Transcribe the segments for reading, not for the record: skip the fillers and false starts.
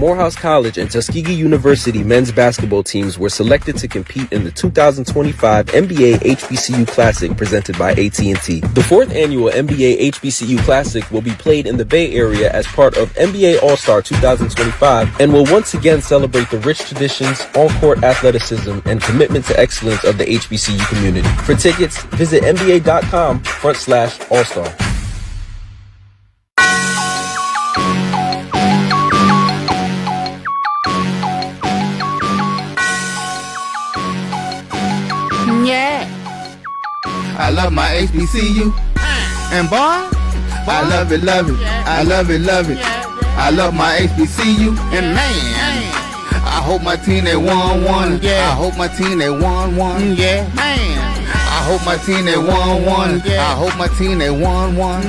Morehouse College and Tuskegee University men's basketball teams were selected to compete in the 2025 NBA HBCU Classic presented by AT&T. The fourth annual NBA HBCU Classic will be played in the Bay Area as part of NBA All-Star 2025 and will once again celebrate the rich traditions, on-court athleticism, and commitment to excellence of the HBCU community. For tickets, visit nba.com/all-star. I love my HBCU, and boy, I love it, I love it, I love my HBCU, and man, I hope my team they won one, I hope my team they won one, man, I hope my team they won one, I hope my team they won one,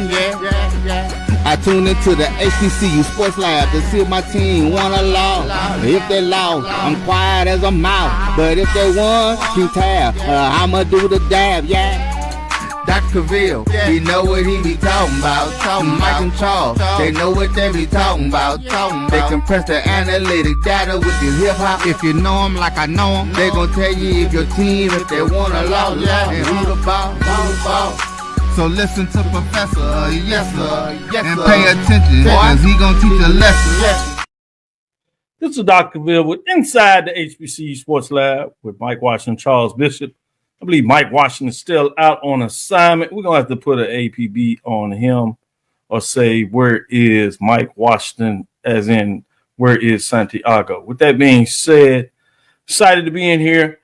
I tune into the HBCU Sports Lab to see if my team won or lost. If they lost, I'm quiet as a mouse. But if they won, keep tab. I'ma do the dab, Dr. Cavil, he know what he be talking about. Mike and Charles, they know what they be talking about. They compress the analytic data with the hip hop. If you know them like I know them, they gon' tell you if your team, if they won or lost, and who the ball. So listen to Professor, yes sir, and pay attention, cause he gonna teach a lesson. This is Dr. Cavil with Inside the HBCU Sports Lab with Mike Washington, Charles Bishop. I believe Mike Washington is still out on assignment. We're gonna have to put an APB on him or say, where is Mike Washington, as in, where is Santiago? With that being said, excited to be in here,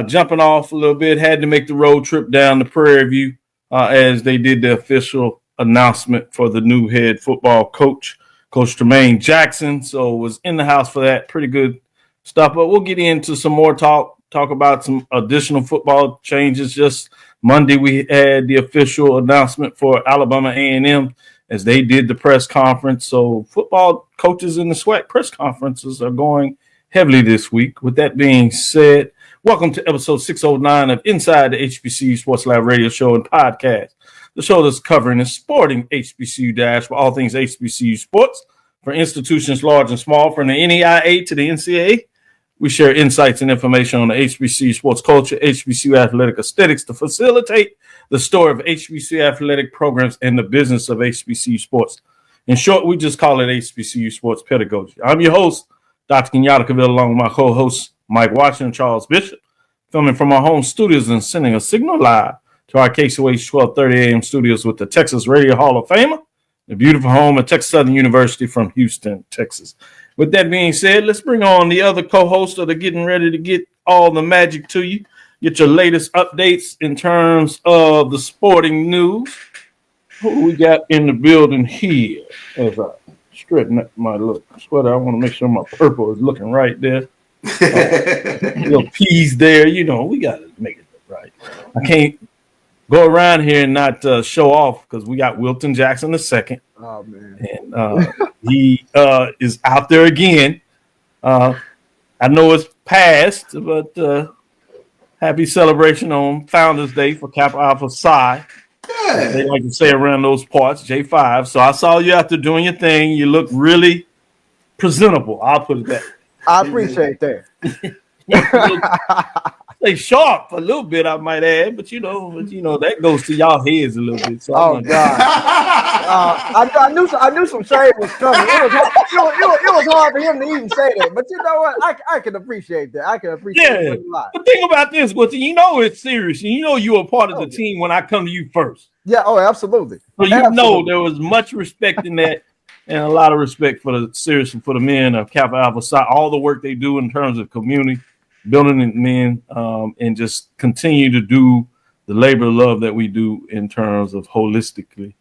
jumping off a little bit, had to make the road trip down to Prairie View. As they did the official announcement for the new head football coach, Coach Tremaine Jackson. So was in the house for that. Pretty good stuff. But we'll get into some more talk about some additional football changes. Just Monday, we had the official announcement for Alabama A&M as they did the press conference. So football coaches in the SWAC press conferences are going heavily this week. With that being said, welcome to episode 609 of Inside the HBCU Sports Lab radio show and podcast. The show that's covering the sporting HBCU dash for all things HBCU sports for institutions large and small, from the NEIA to the NCAA. We share insights and information on the HBCU sports culture, HBCU athletic aesthetics to facilitate the story of HBCU athletic programs and the business of HBCU sports. In short, we just call it HBCU sports pedagogy. I'm your host, Dr. Kenyatta, along with my co-hosts, Mike Washington, Charles Bishop, filming from our home studios and sending a signal live to our KCOH 1230 AM studios with the Texas Radio Hall of Famer, the beautiful home at Texas Southern University from Houston, Texas. With that being said, let's bring on the other co-hosts that are getting ready to get all the magic to you, get your latest updates in terms of the sporting news. Who do we got in the building here? As I straighten up my look sweater, I want to make sure my purple is looking right there. Little peas there, you know, we got to make it look right. I can't go around here and not show off because we got Wilton Jackson II. Oh, man. And he is out there again. I know it's past, but happy celebration on Founders Day for Kappa Alpha Psi. Yeah. They like to say around those parts, J5. So I saw you out there doing your thing. You look really presentable. I'll put it that way. I appreciate that. They sharp a little bit, I might add, but you know that goes to y'all heads a little bit. So oh God, I knew some shade was coming. It was hard for him to even say that, but you know what? I can appreciate that. I can appreciate it a lot. The thing about this, but you know it's serious, and you know you're a part of the team when I come to you first. Yeah. Oh, absolutely. So you know there was much respect in that. And a lot of respect for the seriously for the men of Kappa Alpha Psi, all the work they do in terms of community building men, and just continue to do the labor of love that we do in terms of holistically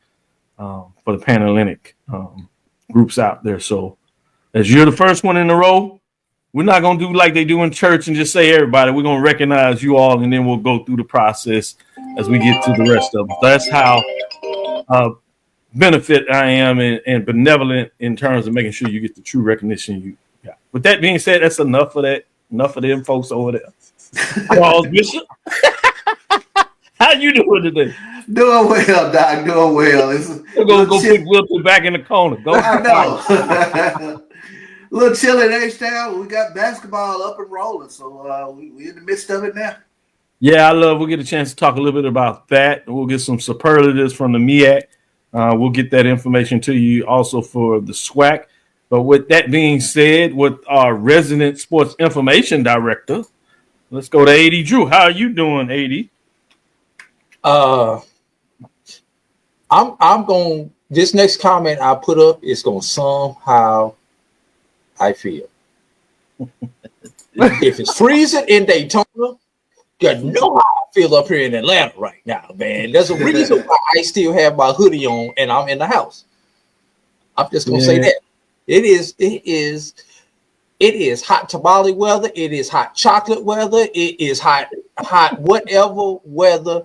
for the Panhellenic groups out there. So as you're the first one in a row, we're not going to do like they do in church and just say everybody. We're going to recognize you all, and then we'll go through the process as we get to the rest of them. That's how benefit I am and benevolent in terms of making sure you get the true recognition you got. With that being said, that's enough of that. Enough of them folks over there. Charles Bishop, how you doing today? Doing well, Doc. Doing well. We're gonna go put Wilton back in the corner. Go. I know. little chilly in H-Town. We got basketball up and rolling, so we in the midst of it now. Yeah, we'll get a chance to talk a little bit about that. We'll get some superlatives from the MEAC. We'll get that information to you also for the SWAC. But with that being said, with our resident sports information director, let's go to AD Drew. How are you doing, AD? I'm going. This next comment I put up is going to sum how I feel. If it's freezing in Daytona, you know how I feel up here in Atlanta right now, man. There's a reason why I still have my hoodie on and I'm in the house. I'm just going to say that. It is hot tamale weather. It is hot chocolate weather. It is hot whatever weather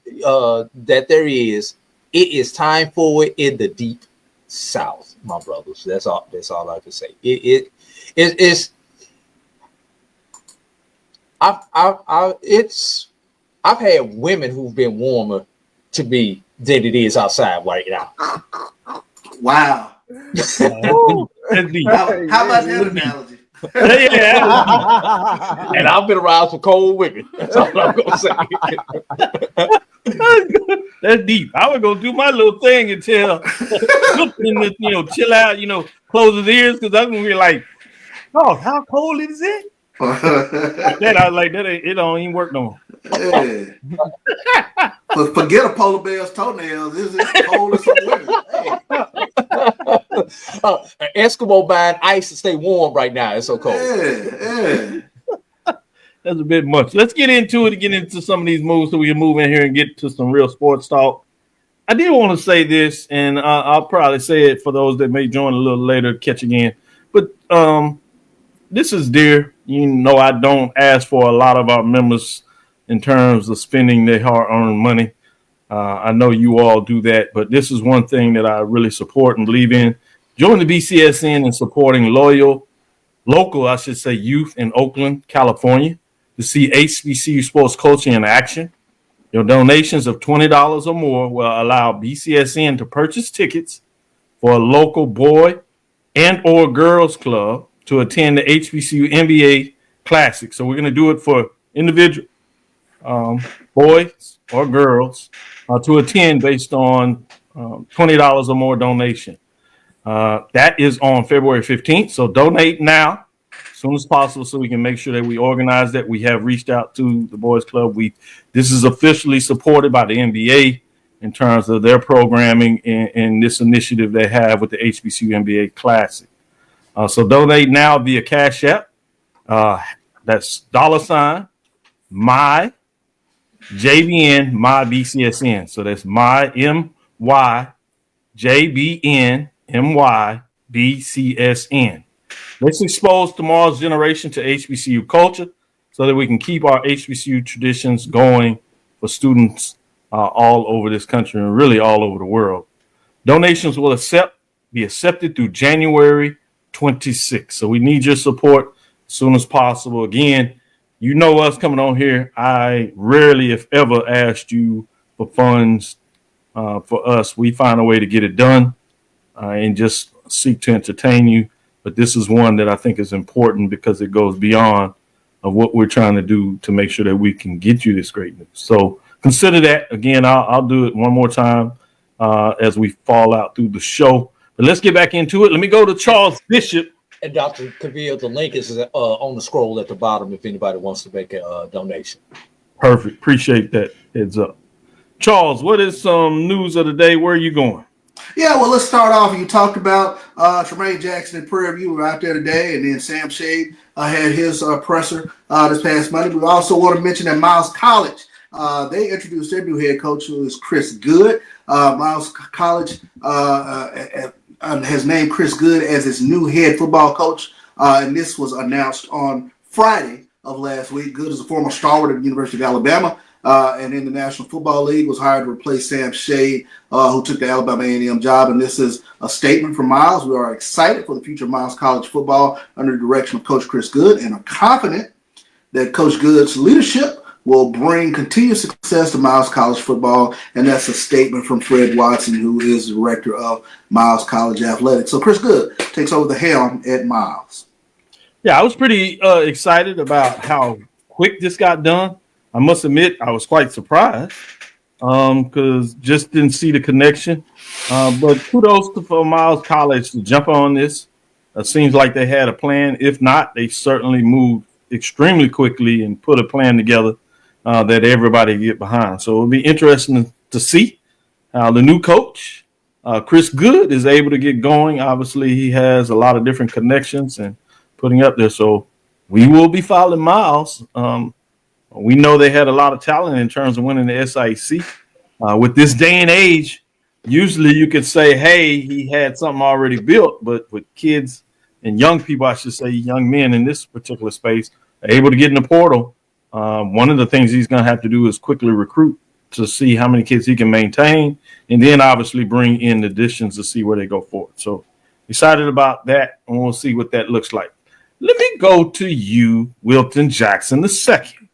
that there is. It is time for it in the deep South, my brothers. That's all I can say. I've had women who've been warmer to me than it is outside right now. Wow. That's deep. How about that analogy? Yeah. And I've been around some cold women. That's all I'm gonna say. That's deep. I was gonna do my little thing and tell chill out, close his ears, because I'm gonna be like, oh, how cold is it? That I was like, it don't even work no more. Yeah. But forget a polar bear's toenails. This is cold as some women. An Eskimo buying ice to stay warm right now. It's so cold. Yeah. That's a bit much. Let's get into it and get into some of these moves so we can move in here and get to some real sports talk. I did want to say this, and I'll probably say it for those that may join a little later, catch again. But this is dear. I don't ask for a lot of our members in terms of spending their hard-earned money. I know you all do that, but this is one thing that I really support and believe in. Join the BCSN in supporting local, youth in Oakland, California to see HBCU sports culture in action. Your donations of $20 or more will allow BCSN to purchase tickets for a local boy and or girls club to attend the HBCU NBA Classic. So we're going to do it for individual boys or girls to attend based on $20 or more donation. That is on February 15th. So donate now as soon as possible so we can make sure that we organize that. We have reached out to the Boys Club. This is officially supported by the NBA in terms of their programming and this initiative they have with the HBCU NBA Classic. So donate now via Cash App. That's $ my JBN my BCSN. So that's my MYJBN MY BCSN. Let's expose tomorrow's generation to HBCU culture so that we can keep our HBCU traditions going for students all over this country and really all over the world. Donations will be accepted through January 26th. So we need your support as soon as possible. Again, you know us coming on here. I rarely, if ever, asked you for funds for us. We find a way to get it done and just seek to entertain you. But this is one that I think is important because it goes beyond of what we're trying to do to make sure that we can get you this great news. So consider that. Again, I'll do it one more time as we fall out through the show. But let's get back into it. Let me go to Charles Bishop. And Dr. Cavil, the link is on the scroll at the bottom if anybody wants to make a donation. Perfect. Appreciate that heads up. Charles, what is some news of the day? Where are you going? Yeah, well, let's start off. You talked about Tremaine Jackson and Prairie View were out there today, and then Sam Shade had his presser this past Monday. We also want to mention that Miles College, they introduced their new head coach, who is Chris Goode. Miles College has named Chris Goode as his new head football coach, and this was announced on Friday of last week. Goode is a former stalwart of the University of Alabama, and in the National Football League was hired to replace Sam Shade, who took the Alabama A&M job. And this is a statement from Miles. We are excited for the future of Miles College football under the direction of Coach Chris Goode and are confident that Coach Goode's leadership will bring continued success to Miles College football, and that's a statement from Fred Watson, who is the director of Miles College Athletics. So Chris Goode takes over the helm at Miles. Yeah, I was pretty excited about how quick this got done. I must admit, I was quite surprised because just didn't see the connection. But kudos for Miles College to jump on this. It seems like they had a plan. If not, they certainly moved extremely quickly and put a plan together that everybody get behind. So it'll be interesting to see how the new coach, Chris Goode, is able to get going. Obviously, he has a lot of different connections and putting up there. So we will be following Miles. We know they had a lot of talent in terms of winning the SIC. With this day and age, usually you could say, hey, he had something already built, but with kids and young people, I should say young men in this particular space, are able to get in the portal. One of the things he's going to have to do is quickly recruit to see how many kids he can maintain, and then obviously bring in additions to see where they go forward. So excited about that, and we'll see what that looks like. Let me go to you, Wilton Jackson II.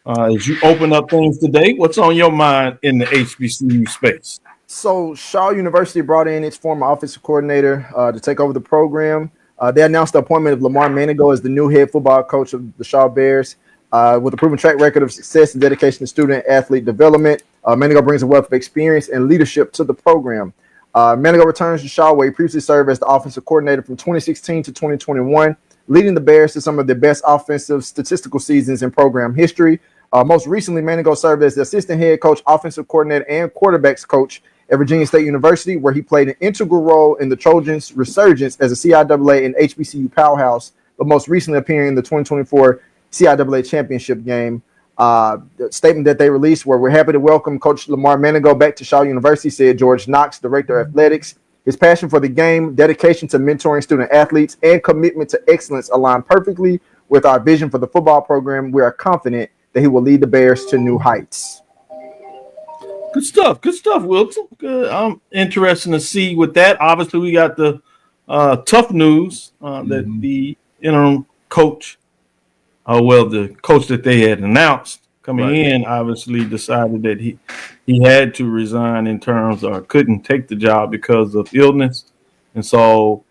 As you open up things today, what's on your mind in the HBCU space? So Shaw University brought in its former offensive coordinator to take over the program. They announced the appointment of Lamar Manigo as the new head football coach of the Shaw Bears. With a proven track record of success and dedication to student-athlete development, Manigo brings a wealth of experience and leadership to the program. Manigo returns to Shaw, where he previously served as the offensive coordinator from 2016 to 2021, leading the Bears to some of their best offensive statistical seasons in program history. Most recently, Manigo served as the assistant head coach, offensive coordinator, and quarterbacks coach at Virginia State University, where he played an integral role in the Trojans' resurgence as a CIAA and HBCU powerhouse, but most recently appearing in the 2024 CIAA championship game. The statement that they released where we're happy to welcome Coach Lamar Manigo back to Shaw University, said George Knox, director of athletics. His passion for the game, dedication to mentoring student athletes, and commitment to excellence align perfectly with our vision for the football program. We are confident that he will lead the Bears to new heights. Good stuff, Wilton. Good. I'm interested to see with that. Obviously, we got the tough news that the interim coach, the coach that they had announced coming in, obviously decided that he had to resign in terms or couldn't take the job because of illness. And so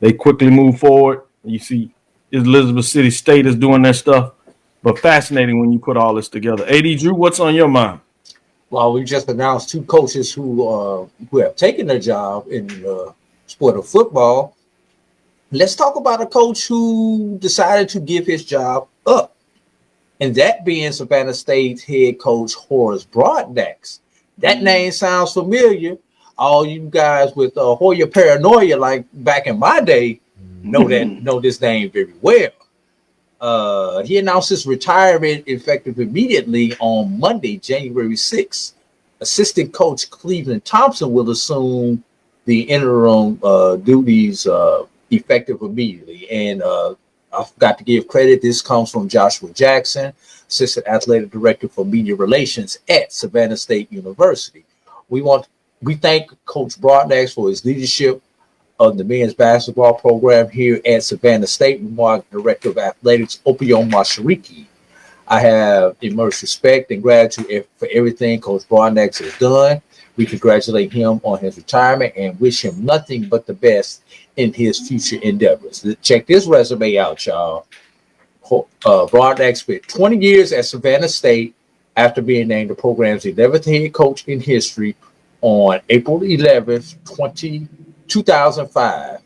they quickly moved forward. You see Elizabeth City State is doing their stuff. But fascinating when you put all this together. AD Drew, what's on your mind? Well, we just announced two coaches who have taken their job in the sport of football. Let's talk about a coach who decided to give his job up, and that being Savannah State's head coach Horace Broadnax. That name sounds familiar. All you guys with Hoya paranoia, like back in my day, know this name very well. He announced his retirement effective immediately on Monday, January 6th. Assistant coach Cleveland Thompson will assume the interim duties effective immediately. And I forgot to give credit. This comes from Joshua Jackson, Assistant Athletic Director for Media Relations at Savannah State University. We thank Coach Broadnax for his leadership of the men's basketball program here at Savannah State. Remarked Director of Athletics, Opio Mashariki. I have immense respect and gratitude for everything Coach Broadnax has done. We congratulate him on his retirement and wish him nothing but the best in his future endeavors. Check this resume out, y'all. Broadnax spent 20 years at Savannah State after being named the program's 11th head coach in history on April 11th, 2005,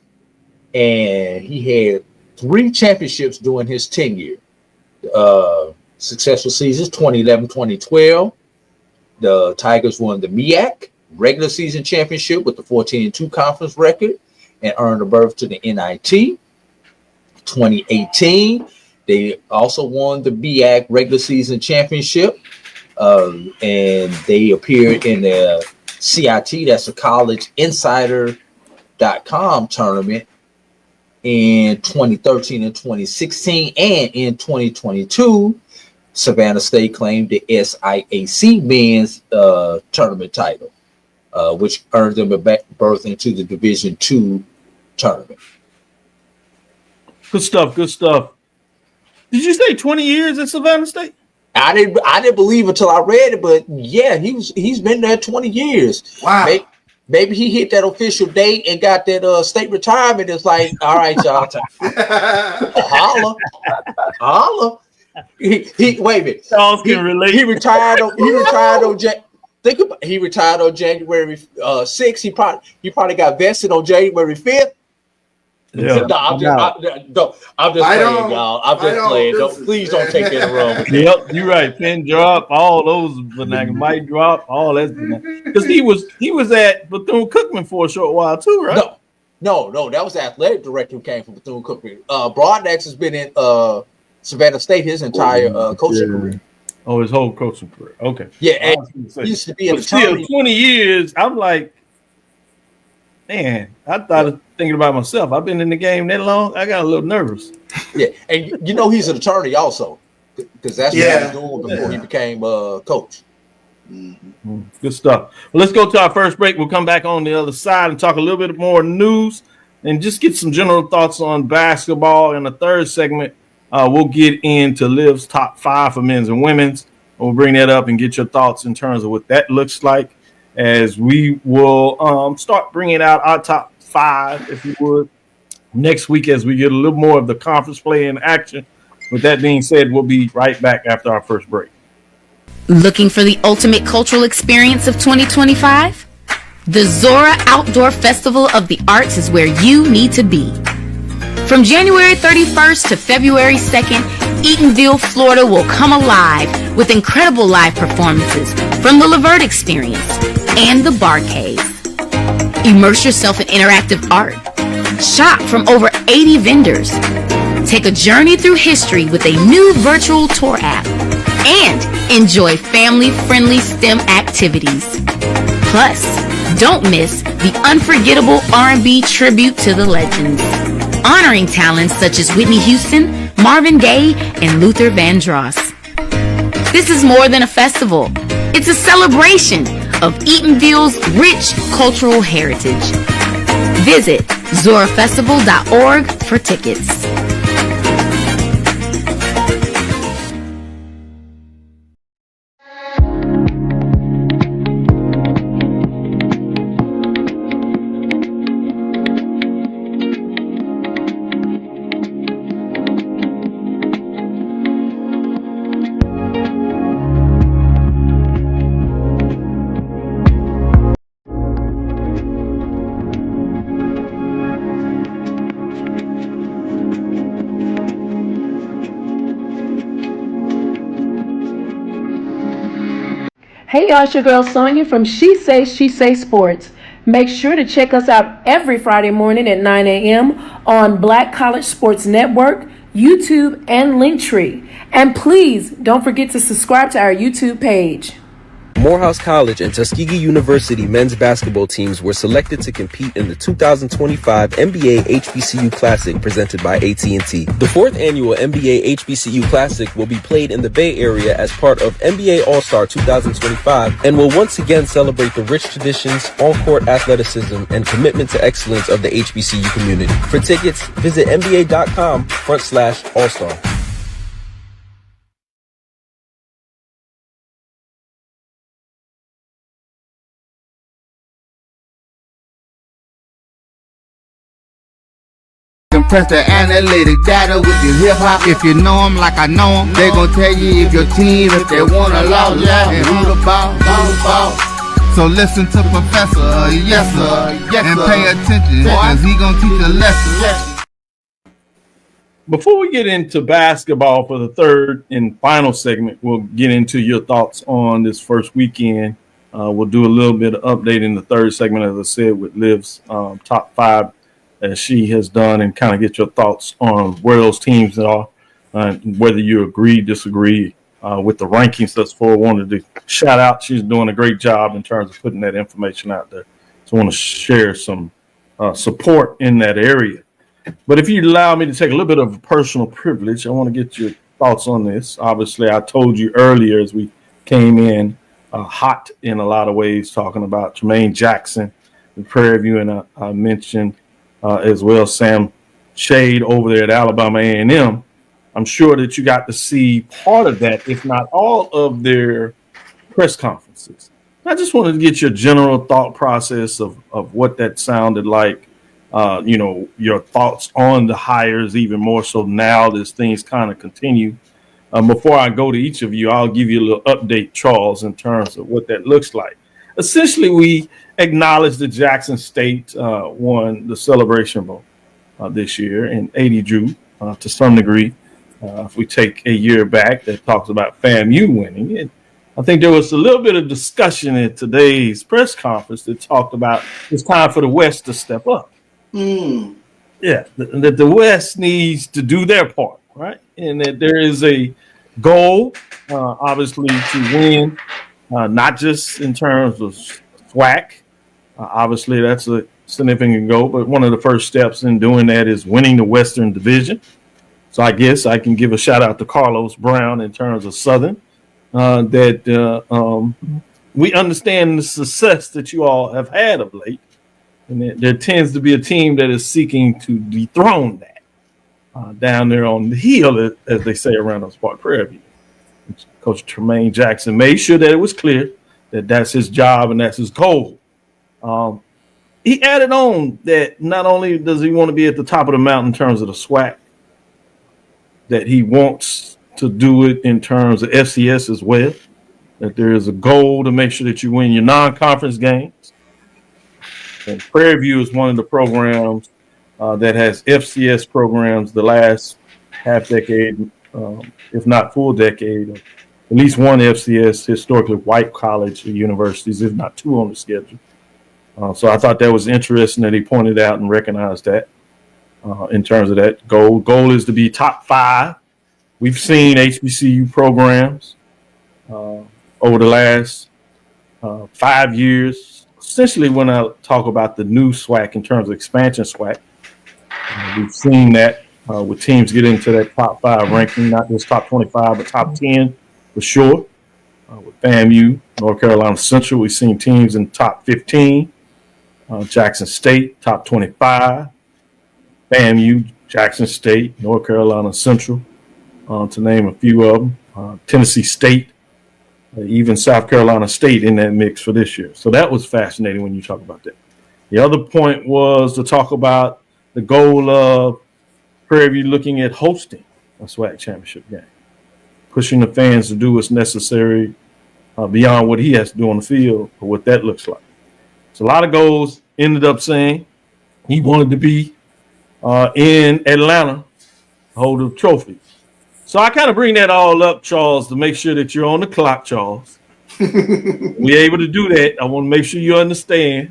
and he had 3 championships during his tenure. Successful seasons 2011-2012. The Tigers won the MEAC regular season championship with the 14-2 conference record and earned a berth to the NIT. 2018, they also won the MEAC regular season championship, and they appeared in the CIT, that's the College Insider.com tournament in 2013 and 2016, and in 2022, Savannah State claimed the SIAC men's tournament title, which earned them a berth into the Division II tournament. Good stuff. Did you say 20 years at Savannah State? I didn't believe until I read it, but yeah, he's been there 20 years. Wow. Maybe he hit that official date and got that state retirement. It's like, all right, y'all, holla. He wait a minute. Charles can relate. He retired on January 6th. He probably got vested on January 5th. Yeah. No, I'm just playing, y'all. I'm just playing. Please don't take that wrong. Yep, you're right. Pin drop, all those vernacular, mic drop, all that. Because he was at Bethune-Cookman for a short while too, right? No, that was the athletic director who came from Bethune-Cookman. Broadnax has been in Savannah State his entire coaching career. Oh, his whole coaching career. Okay. Yeah, and he used to be an attorney. Still, 20 years. I'm like, man, I thought thinking about myself. I've been in the game that long. I got a little nervous. Yeah, and you know he's an attorney also, because that's what he was doing before he became coach. Mm-hmm. Good stuff. Well, let's go to our first break. We'll come back on the other side and talk a little bit more news and just get some general thoughts on basketball. In the third segment, we'll get into Liv's top 5 for men's and women's. We'll bring that up and get your thoughts in terms of what that looks like, as we will start bringing out our top 5, if you would, next week as we get a little more of the conference play in action. With that being said, we'll be right back after our first break. Looking for the ultimate cultural experience of 2025? The Zora Outdoor Festival of the Arts is where you need to be. From January 31st to February 2nd, Eatonville, Florida will come alive with incredible live performances from the Levert Experience and the Bar Cave. Immerse yourself in interactive art. Shop from over 80 vendors. Take a journey through history with a new virtual tour app. And enjoy family-friendly STEM activities. Plus, don't miss the unforgettable R&B tribute to the legends, honoring talents such as Whitney Houston, Marvin Gaye, and Luther Vandross. This is more than a festival. It's a celebration of Eatonville's rich cultural heritage. Visit zorafestival.org for tickets. Hey y'all, it's your girl Sonia from She Say Sports. Make sure to check us out every Friday morning at 9 a.m. on Black College Sports Network, YouTube, and Linktree. And please don't forget to subscribe to our YouTube page. Morehouse College and Tuskegee University men's basketball teams were selected to compete in the 2025 NBA HBCU Classic presented by AT&T. The 4th annual NBA HBCU Classic will be played in the Bay Area as part of NBA All-Star 2025 and will once again celebrate the rich traditions, on-court athleticism, and commitment to excellence of the HBCU community. For tickets, visit nba.com/all-star. Compress the analytic data with your hip hop. If you know them like I know them, they gon' tell you if your team, if they wanna lose, and who the ball. So listen to Professor, yes sir, and pay attention, cause he gon' teach a lesson. Before we get into basketball for the third and final segment, we'll get into your thoughts on this first weekend. We'll do a little bit of update in the third segment, as I said, with Liv's top 5 as she has done, and kind of get your thoughts on where those teams are, whether you agree, disagree with the rankings thus far. Wanted to shout out, she's doing a great job in terms of putting that information out there. So I want to share some support in that area. But if you allow me to take a little bit of a personal privilege, I want to get your thoughts on this. Obviously, I told you earlier as we came in hot in a lot of ways, talking about Jermaine Jackson, the Prairie View, and I mentioned as well Sam Shade over there at Alabama A&M. I'm sure that you got to see part of that, if not all of their press conferences. I just wanted to get your general thought process of what that sounded like. Your thoughts on the hires, even more so now as things kind of continue. Before I go to each of you, I'll give you a little update, Charles, in terms of what that looks like. Essentially, we acknowledge that Jackson State won the Celebration Bowl this year, and AD drew to some degree. If we take a year back, that talks about FAMU winning. And I think there was a little bit of discussion in today's press conference that talked about it's time for the West to step up. Yeah, that the West needs to do their part, right? And that there is a goal, obviously, to win, not just in terms of SWAC. Obviously, that's a significant goal, but one of the first steps in doing that is winning the Western Division. So I guess I can give a shout out to Carlos Brown in terms of Southern, that we understand the success that you all have had of late. And there tends to be a team that is seeking to dethrone that down there on the hill, as they say around those Park Prairie View. Coach Tremaine Jackson made sure that it was clear that that's his job and that's his goal. He added on that not only does he want to be at the top of the mountain in terms of the SWAC, that he wants to do it in terms of FCS as well, that there is a goal to make sure that you win your non-conference games. And Prairie View is one of the programs that has FCS programs the last half decade, if not full decade, of at least one FCS, historically white college or universities, if not two on the schedule. So I thought that was interesting that he pointed out and recognized that in terms of that goal. Goal is to be top 5. We've seen HBCU programs over the last 5 years. Essentially, when I talk about the new SWAC in terms of expansion SWAC, we've seen that with teams getting into that top 5 ranking, not just top 25, but top 10 for sure. With FAMU, North Carolina Central, we've seen teams in top 15. Jackson State, top 25. FAMU, Jackson State, North Carolina Central, to name a few of them. Tennessee State, even South Carolina State in that mix for this year. So that was fascinating when you talk about that. The other point was to talk about the goal of Prairie View looking at hosting a SWAC championship game, pushing the fans to do what's necessary beyond what he has to do on the field or what that looks like. So a lot of goals. Ended up saying he wanted to be in Atlanta, hold the trophy. So I kind of bring that all up, Charles, to make sure that you're on the clock, Charles. We're able to do that. I want to make sure you understand.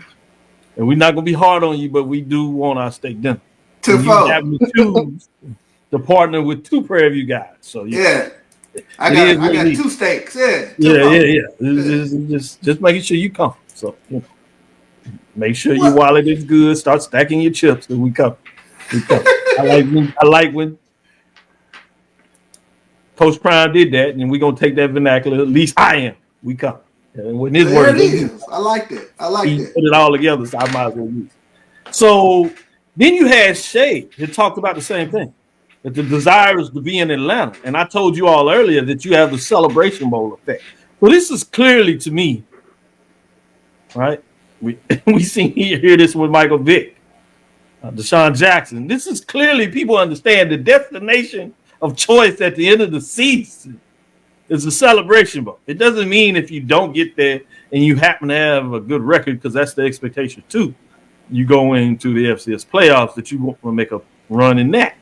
And we're not going to be hard on you, but we do want our steak dinner. You have to choose to partner with 2 Prairie View guys. So yeah. I got 2 steaks. Yeah. Just making sure you come. So, make sure your wallet is good. Start stacking your chips, and we come. I like when Coach Prime did that, and we're gonna take that vernacular. At least I am. We come. And when his word, I liked it. He put it all together, so I might as well use it. So then you had Shay that talked about the same thing. That the desire is to be in Atlanta, and I told you all earlier that you have the Celebration Bowl effect. So this is clearly to me, right? We hear this with Michael Vick, Deshaun Jackson. This is clearly people understand the destination of choice at the end of the season is a Celebration Bowl. It doesn't mean if you don't get there and you happen to have a good record, because that's the expectation too. You go into the FCS playoffs that you want to make a run in that.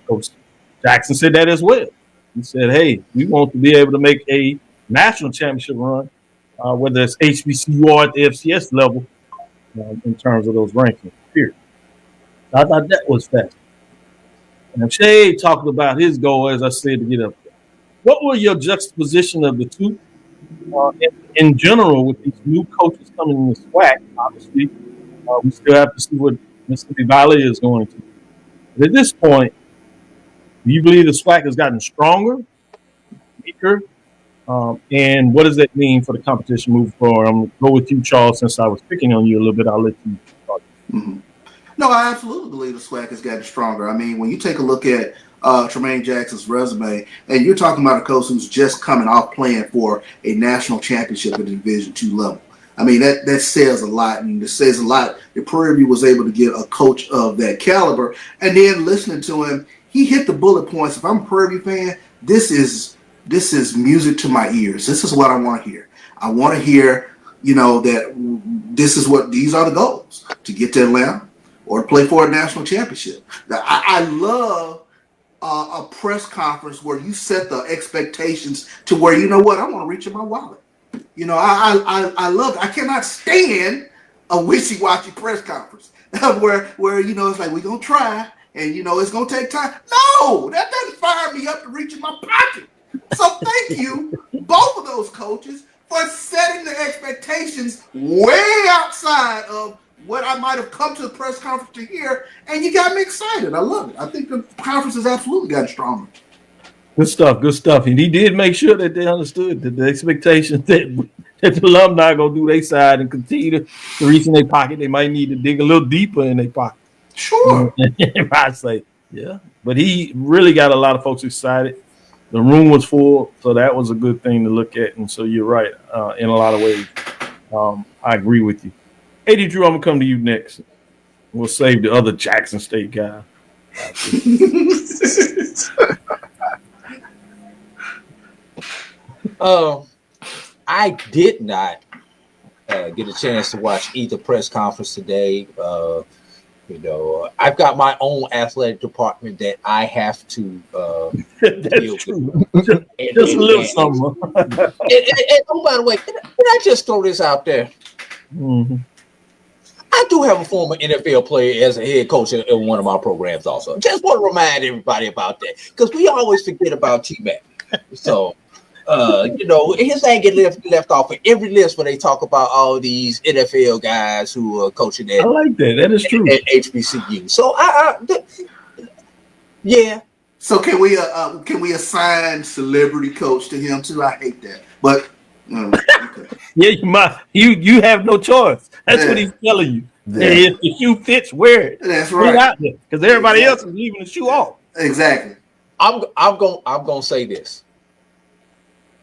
Coach Jackson said that as well. He said, hey, we want to be able to make a national championship run, whether it's HBCU or at the FCS level, in terms of those rankings, period. I thought that was fascinating. And Shay talked about his goal, as I said, to get up there. What were your juxtaposition of the two? In general, with these new coaches coming in the SWAC, obviously, we still have to see what Mississippi Valley is going to do. But at this point, do you believe the SWAC has gotten stronger, weaker? And what does that mean for the competition moving forward? I'm going to go with you, Charles, since I was picking on you a little bit. I'll let you talk. Mm-hmm. No, I absolutely believe the SWAC has gotten stronger. I mean, when you take a look at Tremaine Jackson's resume, and you're talking about a coach who's just coming off playing for a national championship at the Division II level. I mean, that says a lot, and it says a lot that Prairie View was able to get a coach of that caliber. And then listening to him, he hit the bullet points. If I'm a Prairie View fan, this is music to my ears. This is what I want to hear. I want to hear, that these are the goals, to get to Atlanta or play for a national championship. Now, I love a press conference where you set the expectations to where, I want to reach in my wallet. I love it. I cannot stand a wishy-washy press conference where it's like, we're going to try and, it's going to take time. No, that doesn't fire me up to reach in my pocket. So thank you, both of those coaches, for setting the expectations way outside of what I might have come to the press conference to hear, and you got me excited. I love it. I think the conference has absolutely gotten stronger. Good stuff. And he did make sure that they understood that the expectations that the alumni going to do their side and continue to reach in their pocket. They might need to dig a little deeper in their pocket. Sure. I say, yeah. But he really got a lot of folks excited. The room was full, so that was a good thing to look at. And so you're right in a lot of ways. I agree with you. AD Drew, I'm going to come to you next. We'll save the other Jackson State guy. I did not get a chance to watch either press conference today. I've got my own athletic department that I have to deal with. Just a little something. And oh, by the way, can I just throw this out there? Mm-hmm. I do have a former NFL player as a head coach in one of my programs also. Just want to remind everybody about that because we always forget about T-Mac. So, his name get left off of every list when they talk about all these NFL guys who are coaching at. I like that. That is true. At HBCU. So, yeah. So can we assign celebrity coach to him too? I hate that, but okay. Yeah, you might. You have no choice. That's what he's telling you. Yeah. If the shoe fits, wear it. That's right. Because everybody else is leaving the shoe off. Exactly. I'm gonna say this.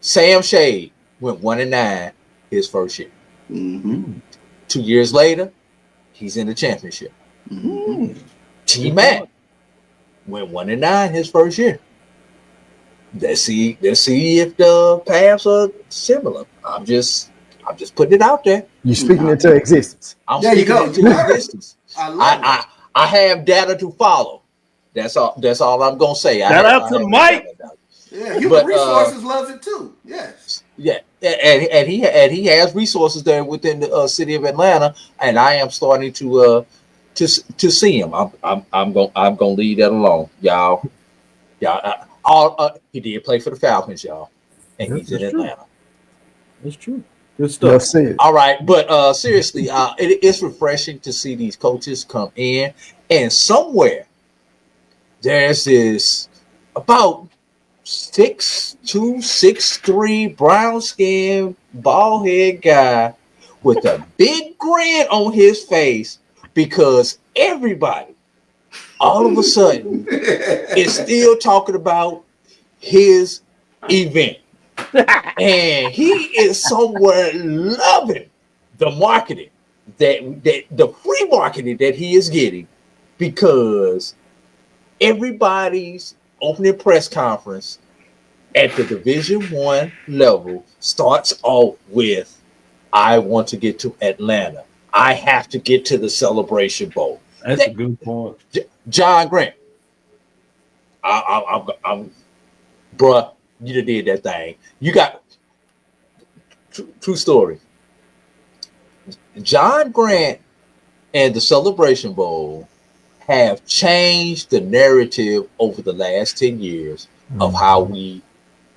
Sam Shade went 1-9 his first year. Mm-hmm. 2 years later, he's in the championship. Mm-hmm. T-Mac went 1-9 his first year. Let's see if the paths are similar. I'm just putting it out there. You're speaking into existence. There you go. Into existence. I have data to follow. That's all I'm gonna say. Shout out to Mike. Yeah, human resources loves it too. Yes. Yeah, and he has resources there within the city of Atlanta, and I am starting to see him. I'm gonna leave that alone, y'all. He did play for the Falcons, y'all, and he's in Atlanta. That's true. Good stuff. All right, but seriously, it's refreshing to see these coaches come in, and somewhere there's this about 6'2", 6'3", brown skin, bald head guy with a big grin on his face because everybody all of a sudden is still talking about his event. And he is somewhere loving the marketing that the free marketing that he is getting because everybody's opening press conference at the Division I level starts off with, I want to get to Atlanta. I have to get to the Celebration Bowl. That's a good point. John Grant. I'm bruh, you done did that thing. You got true story. John Grant and the Celebration Bowl have changed the narrative over the last 10 years of how we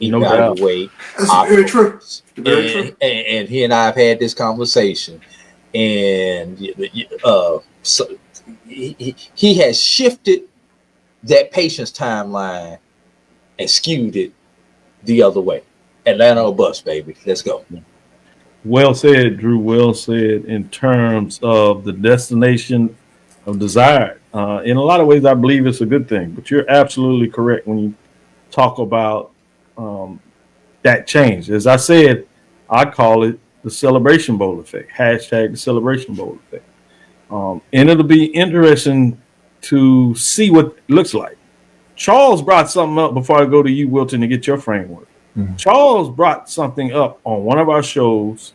evaluate. That's very true. Very true. And he and I have had this conversation, and so he has shifted that patience timeline and skewed it the other way. Atlanta or bust, baby. Let's go. Well said, Drew. Well said in terms of the destination desired. In a lot of ways, I believe it's a good thing. But you're absolutely correct when you talk about that change. As I said, I call it the Celebration Bowl effect. Hashtag the Celebration Bowl effect. And it'll be interesting to see what it looks like. Charles brought something up before I go to you, Wilton, to get your framework. Mm-hmm. Charles brought something up on one of our shows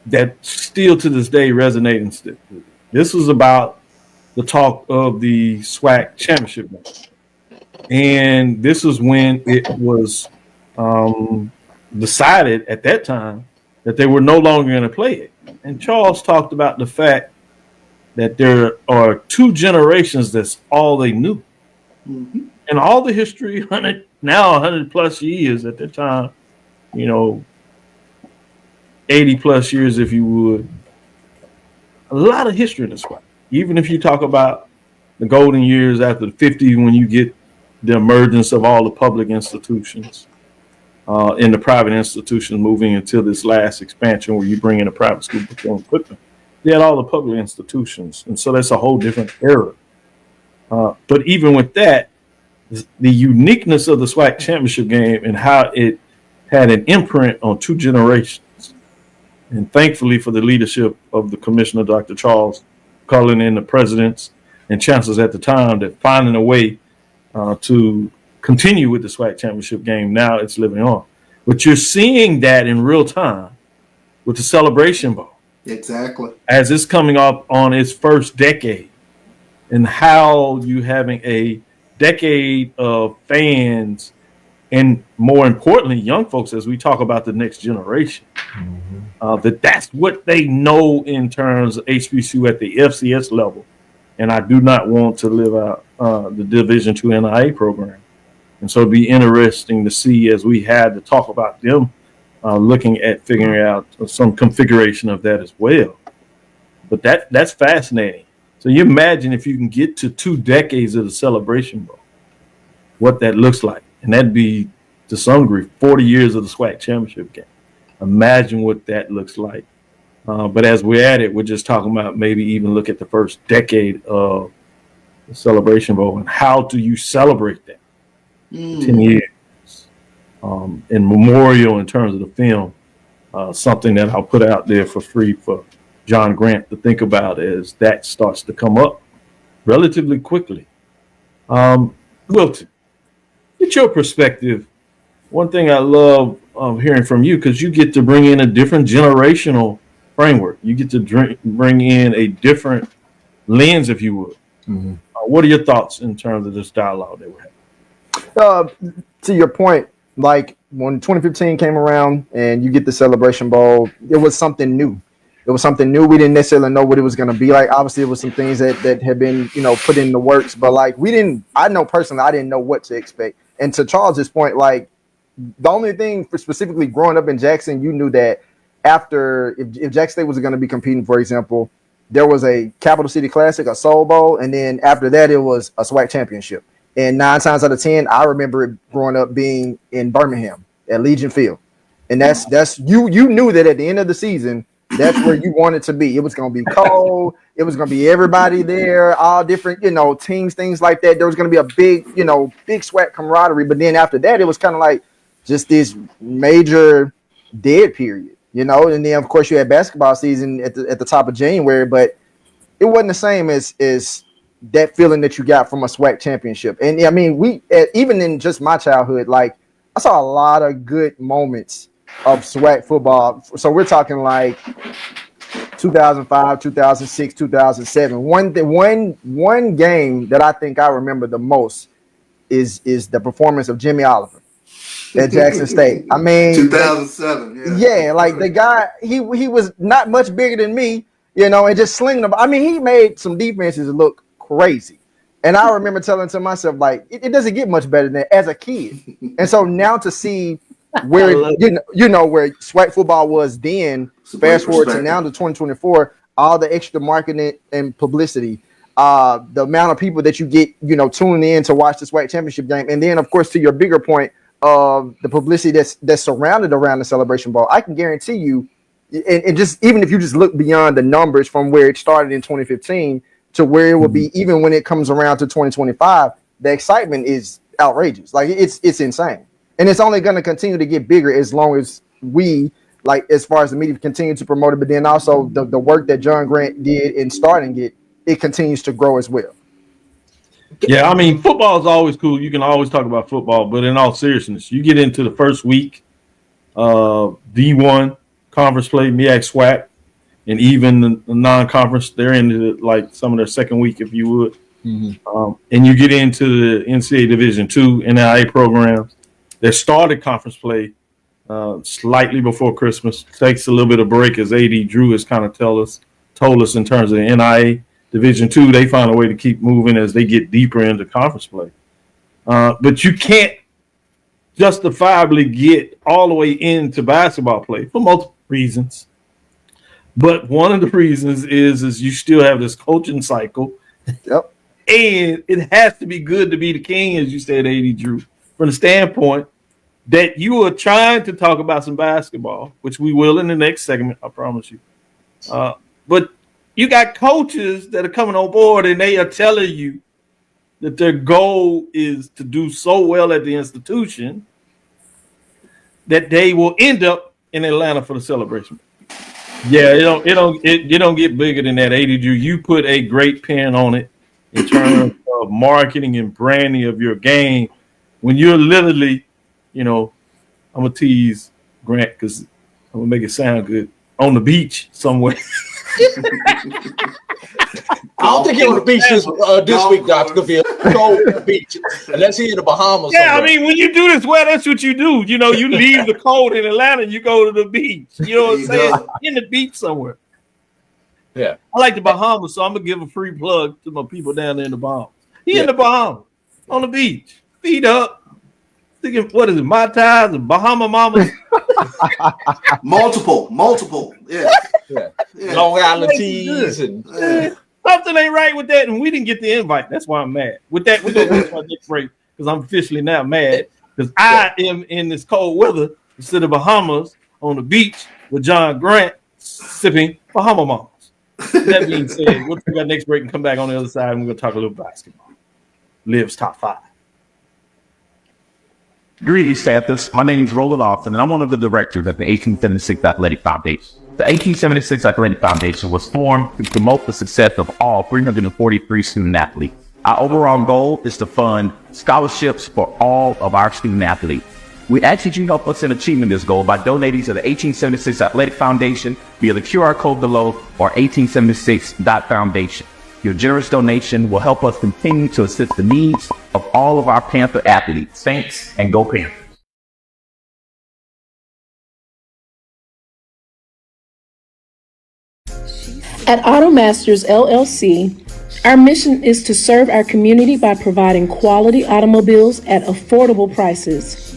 that still to this day resonates. This was about the talk of the SWAC championship game. And this is when it was decided at that time that they were no longer going to play it. And Charles talked about the fact that there are two generations that's all they knew. Mm-hmm. And all the history, 100 plus years at the time, 80 plus years, if you would, a lot of history in the SWAC. Even if you talk about the golden years after the 50s, when you get the emergence of all the public institutions and the private institutions moving into this last expansion where you bring in a private school before equipment, they had all the public institutions. And so that's a whole different era. But even with that, the uniqueness of the SWAC championship game and how it had an imprint on two generations. And thankfully for the leadership of the commissioner, Dr. Charles Cullen, and the presidents and chancellors at the time, that finding a way to continue with the SWAC championship game, now it's living on. But you're seeing that in real time with the Celebration Bowl. Exactly. As it's coming up on its first decade, and how you having a decade of fans, and more importantly, young folks, as we talk about the next generation, that's what they know in terms of HBCU at the FCS level. And I do not want to live out the Division II NIA program. And so it'd be interesting to see, as we had to talk about them, looking at figuring out some configuration of that as well. But that's fascinating. So you imagine if you can get to 2 decades of the Celebration Bowl, what that looks like. And that'd be, to some degree, 40 years of the SWAC championship game. Imagine what that looks like. But as we're at it, we're just talking about maybe even look at the first decade of the Celebration Bowl and how do you celebrate that? 10 years. In memorial in terms of the film, something that I'll put out there for free for John Grant to think about as that starts to come up relatively quickly. Wilton, get your perspective. One thing I love hearing from you, because you get to bring in a different generational framework. You get to bring in a different lens, if you would. Mm-hmm. What are your thoughts in terms of this dialogue that we're having? To your point, like when 2015 came around and you get the Celebration Bowl, it was something new. It was something new. We didn't necessarily know what it was going to be like. Obviously, it was some things that had been, put in the works. But like I know personally, I didn't know what to expect. And to Charles's point, like the only thing for specifically growing up in Jackson, you knew that after if Jackson State was going to be competing, for example, there was a Capital City Classic, a Soul Bowl, and then after that it was a SWAC championship. And 9 times out of 10, I remember it growing up being in Birmingham at Legion Field, and that's you knew that at the end of the season, that's where you wanted to be. It was going to be cold. It was going to be everybody there, all different, teams, things like that. There was going to be a big SWAC camaraderie. But then after that, it was kind of like just this major dead period, And then of course you had basketball season at the top of January, but it wasn't the same as that feeling that you got from a SWAC championship. And I mean, even in just my childhood, like I saw a lot of good moments of SWAC football. So we're talking like 2005, 2006, 2007. One game that I think I remember the most is the performance of Jimmy Oliver at Jackson State. I mean, 2007. Yeah, like the guy, he was not much bigger than me, and just slinging them. I mean, he made some defenses look crazy. And I remember telling to myself, like, it doesn't get much better than that as a kid. And so now to see where where SWAC football was then, fast forward to now to 2024, all the extra marketing and publicity, the amount of people that you get, tuning in to watch the SWAC championship game, and then of course to your bigger point of the publicity that's surrounded around the Celebration Bowl, I can guarantee you, and just even if you just look beyond the numbers from where it started in 2015, to where it will be, even when it comes around to 2025, the excitement is outrageous. Like it's insane. And it's only going to continue to get bigger as long as we, like, as far as the media continue to promote it, but then also the work that John Grant did in starting it continues to grow as well. Yeah, I mean, football is always cool. You can always talk about football, but in all seriousness, you get into the first week, D1 conference play, MEAC, SWAC, and even the non-conference, they're into like some of their second week, if you would. Mm-hmm. And you get into the NCAA Division II NAIA programs. They started conference play slightly before Christmas. Takes a little bit of break, as AD Drew has kind of told us in terms of the NAIA Division II. They find a way to keep moving as they get deeper into conference play. But you can't justifiably get all the way into basketball play for multiple reasons. But one of the reasons is you still have this coaching cycle. Yep. And it has to be good to be the king, as you said, AD Drew, from the standpoint that you are trying to talk about some basketball, which we will in the next segment, I promise you. But you got coaches that are coming on board and they are telling you that their goal is to do so well at the institution that they will end up in Atlanta for the celebration. Yeah, it don't get bigger than that. AD Drew, you put a great pin on it in terms of marketing and branding of your game. When you're literally, I'm gonna tease Grant because I'm gonna make it sound good, on the beach somewhere. I don't think you're on the beach this week, Dr. Cavil. Go to the beach. Unless he's in the Bahamas. Yeah, somewhere. I mean, when you do this well, that's what you do. You leave the cold in Atlanta and you go to the beach. You know what I'm saying? In the beach somewhere. Yeah. I like the Bahamas, so I'm going to give a free plug to my people down there in the Bahamas. In the Bahamas, on the beach, feet up. Thinking, what is it, Mai Tais and Bahama Mamas? multiple. Yeah. Long Island teas. Something ain't right with that, and we didn't get the invite. That's why I'm mad. With that, we're going to go to our next break because I'm officially now mad because I am in this cold weather instead of Bahamas on the beach with John Grant sipping Bahama Mamas. That being said, we'll take our next break and come back on the other side, and we're going to talk a little basketball. Liv's top 5. Greetings, Panthers. My name is Roland Austin, and I'm one of the directors at the 1876 Athletic Foundation. The 1876 Athletic Foundation was formed to promote the success of all 343 student athletes. Our overall goal is to fund scholarships for all of our student athletes. We ask that you help us in achieving this goal by donating to the 1876 Athletic Foundation via the QR code below or 1876.foundation. Your generous donation will help us continue to assist the needs of all of our Panther athletes. Thanks, and go Panthers. At AutoMasters LLC, our mission is to serve our community by providing quality automobiles at affordable prices.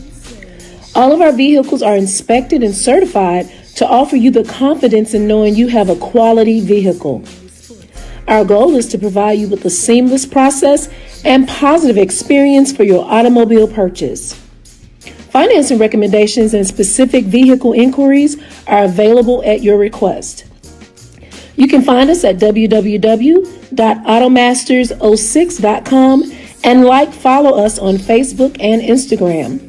All of our vehicles are inspected and certified to offer you the confidence in knowing you have a quality vehicle. Our goal is to provide you with a seamless process and positive experience for your automobile purchase. Financing recommendations and specific vehicle inquiries are available at your request. You can find us at www.automasters06.com and follow us on Facebook and Instagram.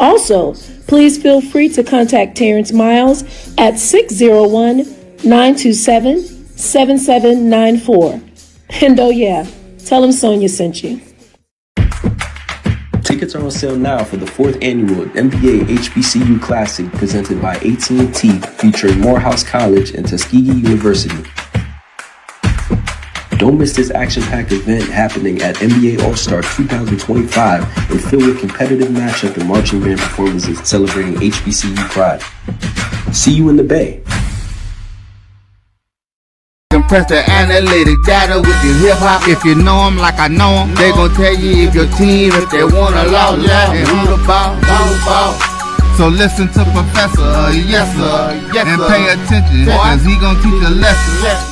Also, please feel free to contact Terrence Miles at 601-927-7794. And oh yeah, tell him Sonia sent you. Tickets are on sale now for the 4th annual NBA HBCU Classic presented by AT&T featuring Morehouse College and Tuskegee University. Don't miss this action-packed event happening at NBA All-Star 2025 and filled with competitive matchup and marching band performances celebrating HBCU pride. See you in the Bay. Compress the analytic data with your hip-hop. If you know them like I know them, they gon' tell you if your team, if they wanna lose, and who the ball. So listen to Professor, yes sir, and pay attention, cause he gon' teach a lesson.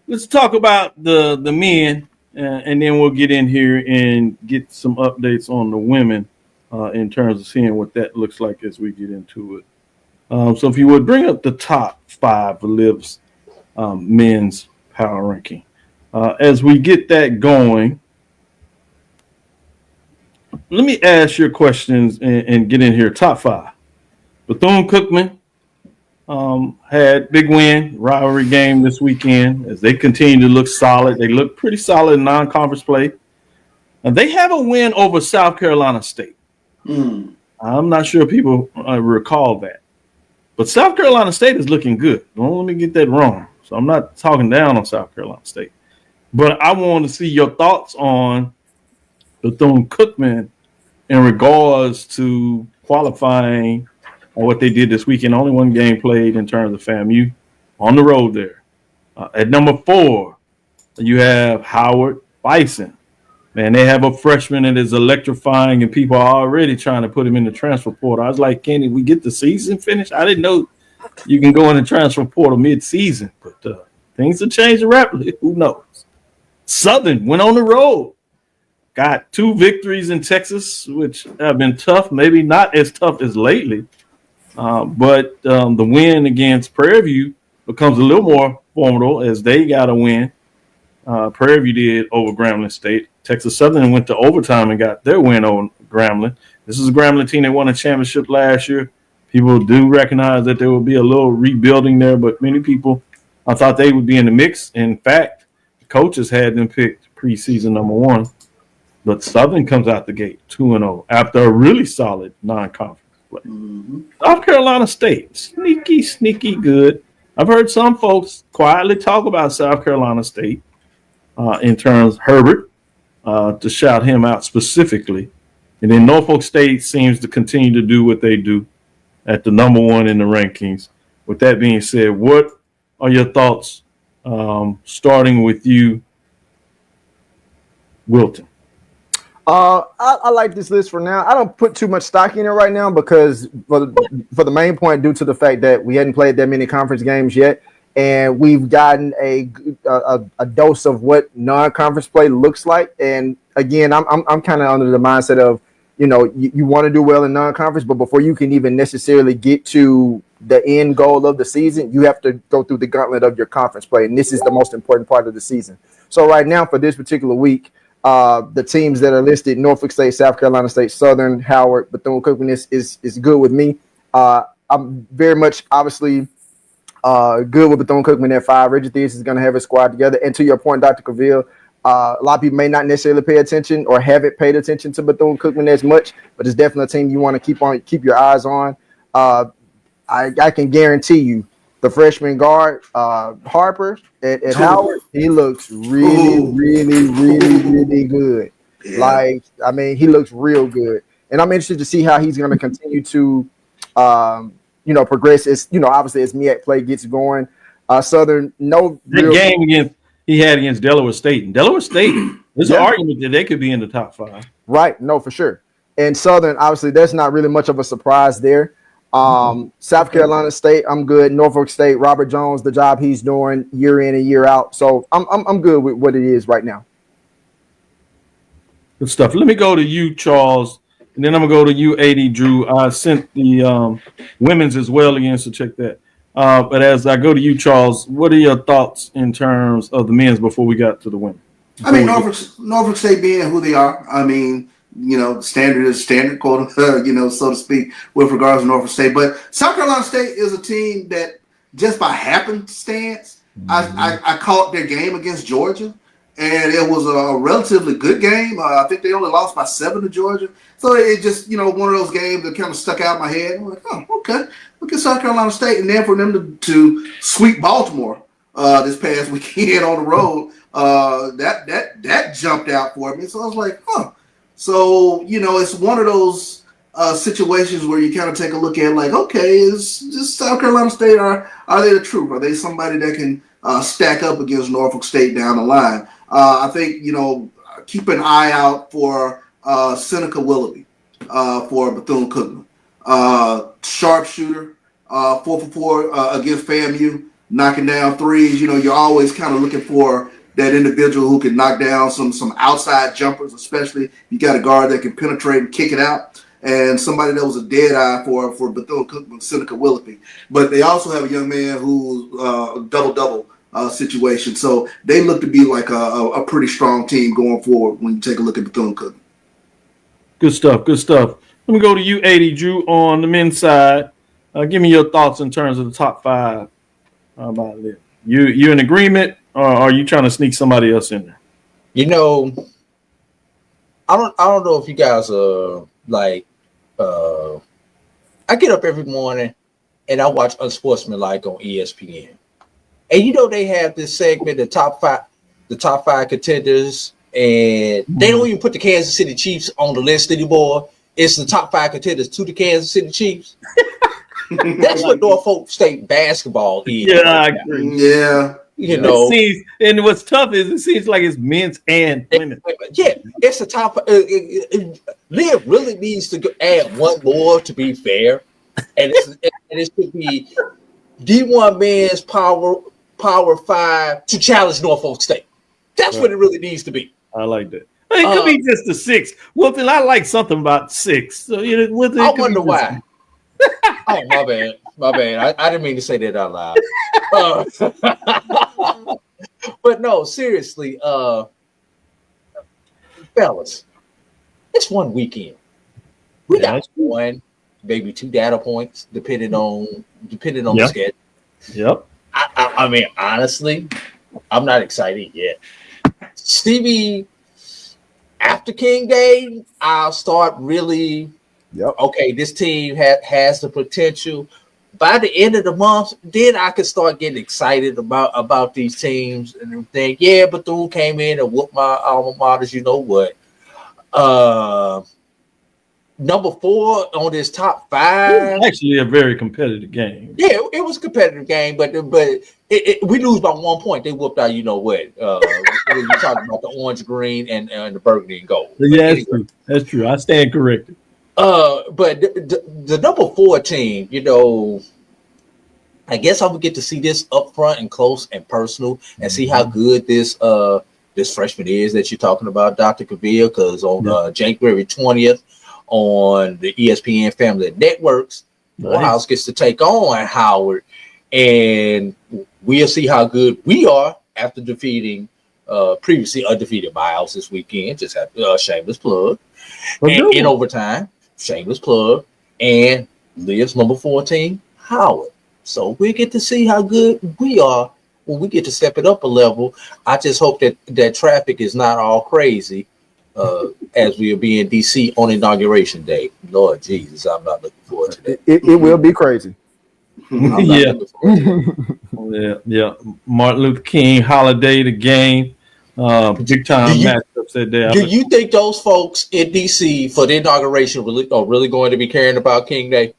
Let's talk about the men, and then we'll get in here and get some updates on the women in terms of seeing what that looks like as we get into it. So if you would bring up the top 5 Liv's men's power ranking. As we get that going, let me ask your questions and get in here. Top 5. Bethune-Cookman had big win, rivalry game this weekend as they continue to look solid. They look pretty solid in non-conference play. And they have a win over South Carolina State. I'm not sure people recall that. But South Carolina State is looking good. Don't let me get that wrong. So I'm not talking down on South Carolina State. But I want to see your thoughts on Bethune-Cookman in regards to qualifying on what they did this weekend. Only one game played in terms of FAMU on the road there. At number 4, you have Howard Bison. Man, they have a freshman that is electrifying, and people are already trying to put him in the transfer portal. I was like, can we get the season finished? I didn't know you can go in the transfer portal mid-season, but things are changing rapidly. Who knows? Southern went on the road, got 2 victories in Texas, which have been tough, maybe not as tough as lately. But the win against Prairie View becomes a little more formidable as they got a win. Prairie View did over Grambling State. Texas Southern went to overtime and got their win over Grambling. This is a Grambling team that won a championship last year. People do recognize that there will be a little rebuilding there, but many people, I thought they would be in the mix. In fact, the coaches had them picked preseason number 1. But Southern comes out the gate 2-0 after a really solid non-conference play. South Carolina State, sneaky good. I've heard some folks quietly talk about South Carolina State in terms of Herbert, to shout him out specifically. And then Norfolk State seems to continue to do what they do at the number 1 in the rankings. With that being said, what are your thoughts, starting with you, Wilton? I like this list for now. I don't put too much stock in it right now because for the main point, due to the fact that we hadn't played that many conference games yet, and we've gotten a dose of what non-conference play looks like. And again, I'm kind of under the mindset of, you want to do well in non-conference, but before you can even necessarily get to the end goal of the season, you have to go through the gauntlet of your conference play, and this is the most important part of the season. So right now, for this particular week, the teams that are listed: Norfolk State, South Carolina State, Southern, Howard, Bethune-Cookman is good with me. I'm very much obviously good with Bethune-Cookman at 5. Richard Theus is going to have his squad together. And to your point, Dr. Cavil, a lot of people may not necessarily pay attention or haven't paid attention to Bethune-Cookman as much, but it's definitely a team you want to keep your eyes on. I can guarantee you, the freshman guard, Harper at Howard, he looks really good. Yeah. He looks real good. And I'm interested to see how he's going to continue to, progress as, obviously as MEAC play gets going. Southern, game he had against Delaware State. And Delaware State, there's an argument that they could be in the top 5. Right. No, for sure. And Southern, obviously, that's not really much of a surprise there. South Carolina State, I'm good. Norfolk State, Robert Jones, the job he's doing year in and year out. So I'm good with what it is right now. Good stuff. Let me go to you, Charles, and then I'm gonna go to you, AD Drew. I sent the women's as well again, so check that. But as I go to you, Charles, what are your thoughts in terms of the men's before we got to the women? Norfolk State being who they are. Standard is standard, quote, so to speak, with regards to Norfolk State. But South Carolina State is a team that just by happenstance, I caught their game against Georgia, and it was a relatively good game. I think they only lost by 7 to Georgia. So it just, one of those games that kind of stuck out in my head. I'm like, oh, okay, look at South Carolina State. And then for them to sweep Baltimore this past weekend on the road, that jumped out for me. So I was like, huh. So, it's one of those situations where you kind of take a look at like, okay, is this South Carolina State, are they the truth? Are they somebody that can stack up against Norfolk State down the line? I think, keep an eye out for Seneca Willoughby for Bethune-Cookman. Sharpshooter, 4 for 4 against FAMU, knocking down threes. You're always kind of looking for that individual who can knock down some outside jumpers, especially if you got a guard that can penetrate and kick it out, and somebody that was a dead eye for Bethune-Cookman, Seneca Willoughby. But they also have a young man who's double-double situation. So they look to be like a pretty strong team going forward when you take a look at Bethune-Cookman. Good stuff. Good stuff. Let me go to you, AD Drew, on the men's side. Give me your thoughts in terms of the top five. How about it? You in agreement, or are you trying to sneak somebody else in there? You know, I don't know if you guys are like. I get up every morning and I watch Unsportsmanlike on ESPN, and you know they have this segment, the top five contenders, and they don't even put the Kansas City Chiefs on the list anymore. It's the top five contenders to the Kansas City Chiefs. That's what Norfolk State basketball is. Yeah, I agree. Yeah. You know, and what's tough is it seems like it's men's and women. Yeah, it's the top. Liv really needs to add one more to be fair, and it should be D1 men's power 5 to challenge Norfolk State. That's what it really needs to be. I like that. It could be just a 6. Wilton, I like something about 6. So Wilton, I wonder why. Oh, my bad. I didn't mean to say that out loud. But no, seriously, fellas, it's one weekend. We got one, maybe 2 data points, depending on the schedule. Yep. I mean, honestly, I'm not excited yet. Stevie, after King Day, I'll start really. Yep. Okay, this team has the potential. By the end of the month, then I could start getting excited about these teams and think, yeah, Bethune came in and whooped my alma maters. You know what? Number 4 on this top 5. Actually, a very competitive game. Yeah, it was a competitive game, but we lose by 1 point. They whooped out. You know what? We're talking about the orange, green, and the burgundy and gold. Yeah, that's true. That's true. I stand corrected. But the number 4 team, you know, I guess I'm gonna get to see this up front and close and personal, and see how good this freshman is that you're talking about, Dr. Cavil, because on January 20th on the ESPN Family Networks, Morehouse gets to take on Howard, and we'll see how good we are after defeating previously undefeated Miles this weekend. Just have a shameless plug. And in overtime, shameless plug, and Liv's number 14, Howard. So we get to see how good we are when we get to step it up a level. I just hope that traffic is not all crazy as we will be in DC on Inauguration Day. Lord Jesus, I'm not looking forward to that. It will be crazy. Yeah. Martin Luther King holiday, the game. Big time matchups that day. Do you think those folks in DC for the inauguration are really going to be caring about King Day?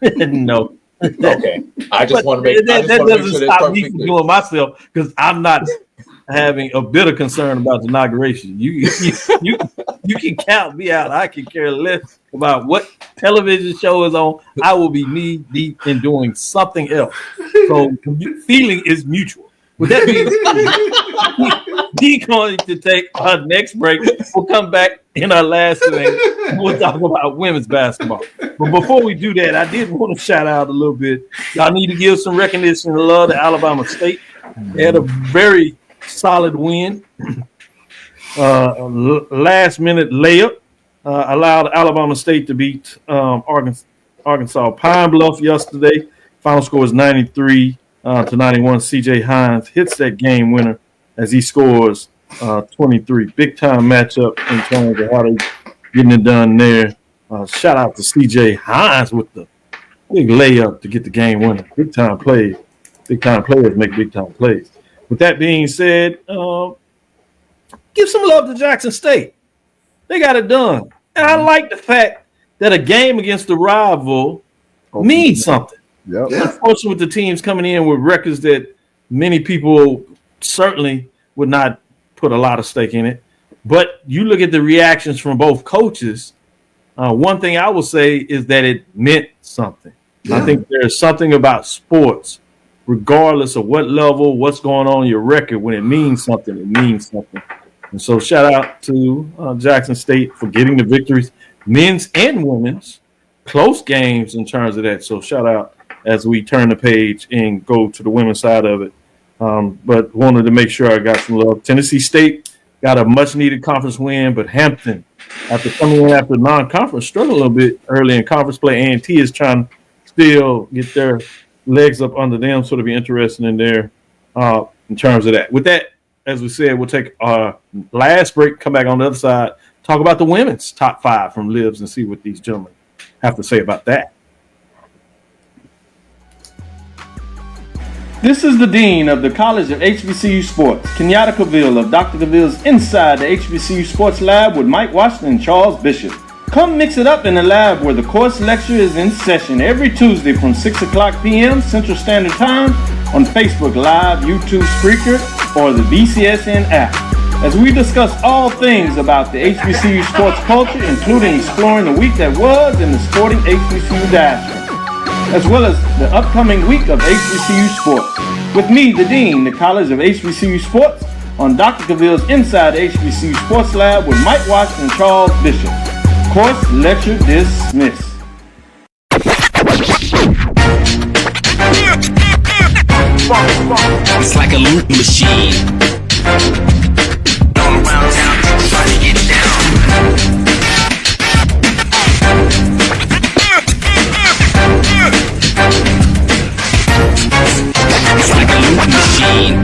No. Okay. I just want to make that doesn't stop me from doing myself, because I'm not having a bit of concern about the inauguration. You can count me out. I can care less about what television show is on. I will be knee deep in doing something else. So feeling is mutual. With that being said, we're going to take our next break. We'll come back in our last thing. We'll talk about women's basketball. But before we do that, I did want to shout out a little bit. Y'all need to give some recognition and love to Alabama State. They had a very solid win. Last minute layup allowed Alabama State to beat Arkansas Pine Bluff yesterday. Final score was 93 to 91. CJ Hines hits that game winner as he scores 23. Big time matchup in terms of how they getting it done there. Shout out to CJ Hines with the big layup to get the game winner. Big time plays. Big time players make big time plays. With that being said, give some love to Jackson State. They got it done. And I like the fact that a game against the rival means something. Yep. Yeah. Unfortunately, with the teams coming in with records that many people certainly would not put a lot of stake in it. But you look at the reactions from both coaches. One thing I will say is that it meant something. Yeah. I think there's something about sports, regardless of what level, what's going on in your record, when it means something, it means something. And so shout out to Jackson State for getting the victories, men's and women's, close games in terms of that. So shout out as we turn the page and go to the women's side of it. but wanted to make sure I got some love. Tennessee State got a much-needed conference win, but Hampton, after coming in after non-conference, struggled a little bit early in conference play. A&T is trying to still get their legs up under them, so it'll be interesting in there in terms of that. With that, as we said, we'll take our last break, come back on the other side, talk about the women's top 5 from Libs and see what these gentlemen have to say about that. This is the Dean of the College of HBCU Sports, Kenyatta Cavil of Dr. Cavil's Inside the HBCU Sports Lab with Mike Washington and Charles Bishop. Come mix it up in the lab where the course lecture is in session every Tuesday from 6 o'clock p.m. Central Standard Time on Facebook Live, YouTube Spreaker, or the BCSN app, as we discuss all things about the HBCU sports culture, including exploring the week that was in the sporting HBCU diaspora, as well as the upcoming week of HBCU sports. With me, the Dean, the College of HBCU Sports, on Dr. Cavil's Inside the HBCU Sports Lab with Mike Washington and Charles Bishop. Course lecture dismissed. It's like a loop machine. All around town, people trying to get down. It's like a loop machine.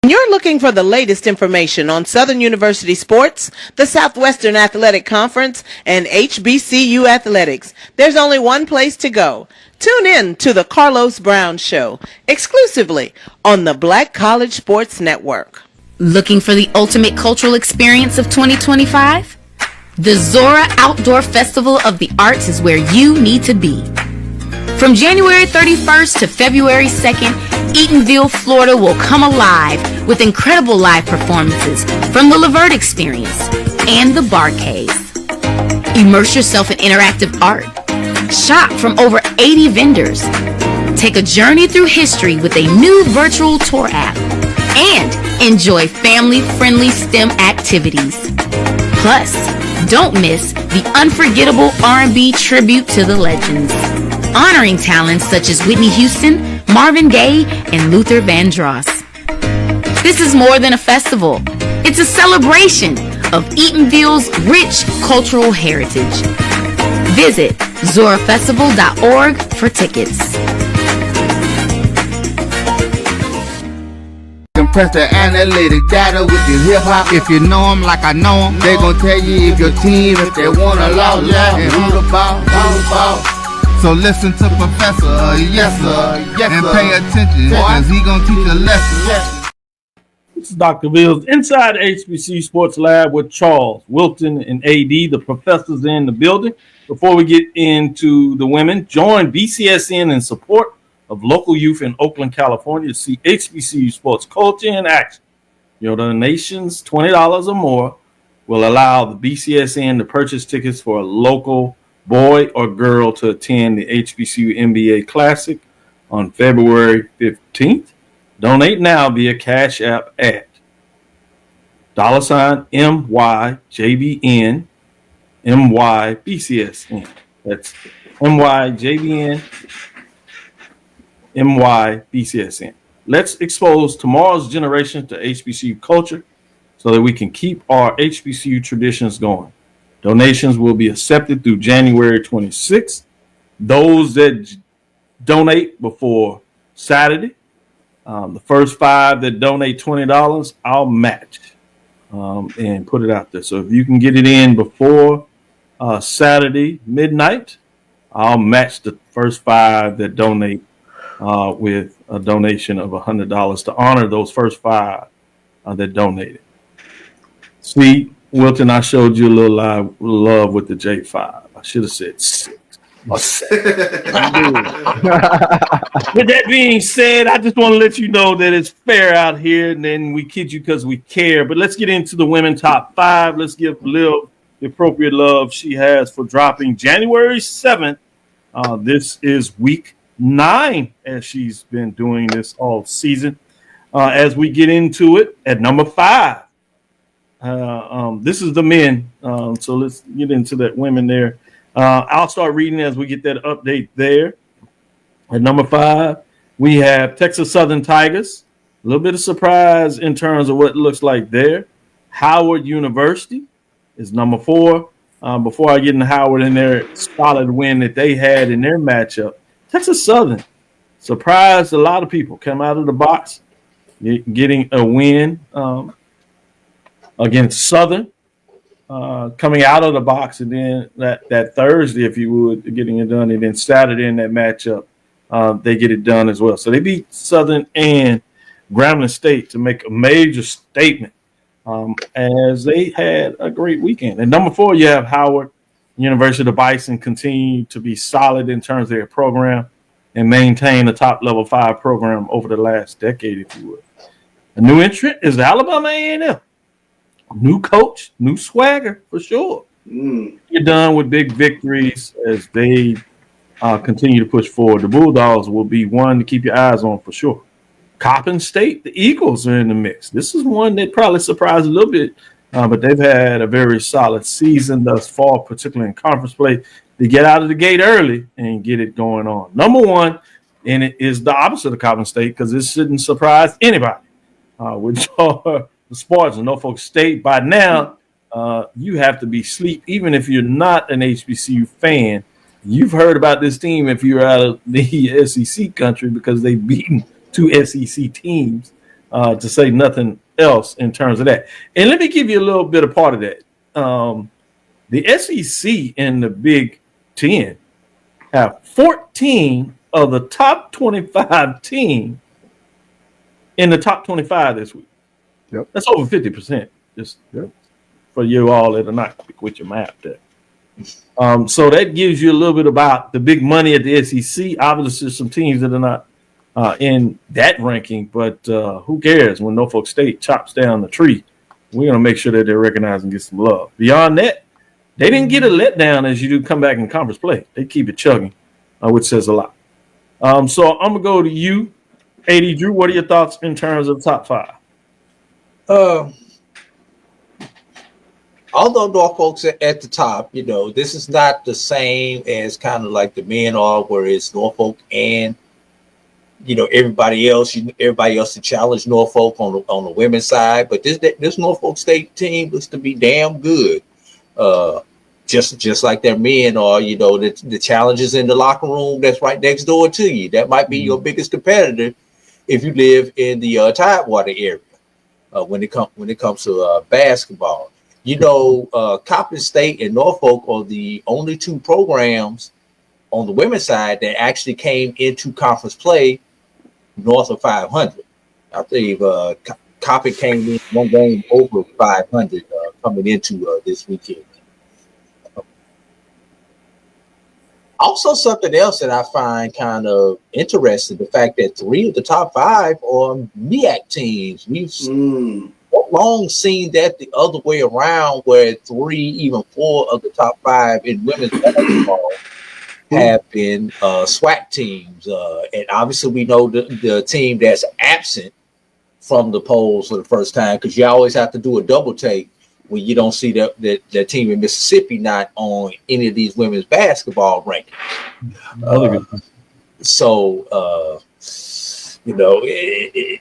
You're looking for the latest information on Southern University sports, the Southwestern Athletic Conference, and HBCU athletics. There's only one place to go. Tune in to the Carlos Brown Show, exclusively on the Black College Sports Network. Looking for the ultimate cultural experience of 2025? The Zora Outdoor Festival of the Arts is where you need to be. From January 31st to February 2nd, Eatonville, Florida will come alive with incredible live performances from the Levert Experience and the Bar Cave. Immerse yourself in interactive art. Shop from over 80 vendors. Take a journey through history with a new virtual tour app. And enjoy family-friendly STEM activities. Plus, don't miss the unforgettable R&B tribute to the legends, honoring talents such as Whitney Houston, Marvin Gaye, and Luther Vandross. This is more than a festival. It's a celebration of Eatonville's rich cultural heritage. Visit zorafestival.org for tickets. Compress the analytic data with your hip hop. If you know them like I know them, they gon' tell you if your team, if they want a law, and who the ball. So listen to Professor, yes sir, and pay attention, cause he gon' teach a lesson. This is Dr. Cavil's Inside HBCU Sports Lab with Charles, Wilton, and AD, the professors in the building. Before we get into the women, join BCSN in support of local youth in Oakland, California to see HBCU sports culture in action. Your donations, $20 or more, will allow the BCSN to purchase tickets for a local boy or girl to attend the HBCU NBA Classic on February 15th. Donate now via Cash App at $MYJBN MYBCSN. That's MYJBN MYBCSN. Let's expose tomorrow's generation to HBCU culture so that we can keep our HBCU traditions going. Donations will be accepted through January 26th. Those that donate before Saturday, the first 5 that donate $20, I'll match and put it out there. So if you can get it in before Saturday midnight, I'll match the first 5 that donate with a donation of $100 to honor those first 5 that donated. See, Wilton, I showed you a little love with the J5. I should have said 6. With that being said, I just want to let you know that it's fair out here, and then we kid you because we care. But let's get into the women top 5. Let's give Liv the appropriate love she has for dropping January 7th. This is week 9, as she's been doing this all season. As we get into it, at number 5, this is the men. So let's get into that women there. I'll start reading as we get that update there. At number 5, we have Texas Southern Tigers. A little bit of surprise in terms of what it looks like there. Howard University is number 4. Before I get into Howard and their solid win that they had in their matchup, Texas Southern surprised a lot of people. Come out of the box, getting a win against Southern, coming out of the box, and then that Thursday, if you would, getting it done, and then Saturday in that matchup, they get it done as well. So they beat Southern and Grambling State to make a major statement as they had a great weekend. And number 4, you have Howard University. The Bison continue to be solid in terms of their program and maintain a top level 5 program over the last decade, if you would. A new entrant is Alabama A&M. New coach, new swagger for sure. You're done with big victories as they continue to push forward. The Bulldogs will be one to keep your eyes on for sure. Coppin State, the Eagles are in the mix. This is one that probably surprised a little bit, but they've had a very solid season thus far, particularly in conference play. They get out of the gate early and get it going on. Number 1, and it is the opposite of Coppin State because this shouldn't surprise anybody, which are the Spartans. Norfolk State, by now, you have to be asleep. Even if you're not an HBCU fan, you've heard about this team if you're out of the SEC country because they've beaten 2 SEC teams, to say nothing else in terms of that. And let me give you a little bit of part of that. The SEC and the Big Ten have 14 of the top 25 teams in the top 25 this week. Yep. That's over 50%. Just for you all that are not quick with your math there. So that gives you a little bit about the big money at the SEC. Obviously, some teams that are not in that ranking, but who cares when Norfolk State chops down the tree? We're going to make sure that they're recognized and get some love. Beyond that, they didn't get a letdown as you do come back in conference play. They keep it chugging, which says a lot. So I'm going to go to you, AD Drew. What are your thoughts in terms of top 5? Although Norfolk's at the top, this is not the same as kind of like the men are, where it's Norfolk and everybody else to challenge Norfolk on the women's side. But this Norfolk State team looks to be damn good. Just like their men are, the challenges in the locker room that's right next door to you. That might be your biggest competitor if you live in the Tidewater area when it comes to basketball. Coppin State and Norfolk are the only 2 programs on the women's side that actually came into conference play north of 500. I believe Coppin came in one game over 500 coming into this weekend. Also, something else that I find kind of interesting, the fact that 3 of the top 5 are MEAC teams. We've long seen that the other way around, where 3, even 4 of the top 5 in women's basketball have been SWAC teams. And obviously we know the team that's absent from the polls for the first time, because you always have to do a double take when you don't see that team in Mississippi not on any of these women's basketball rankings.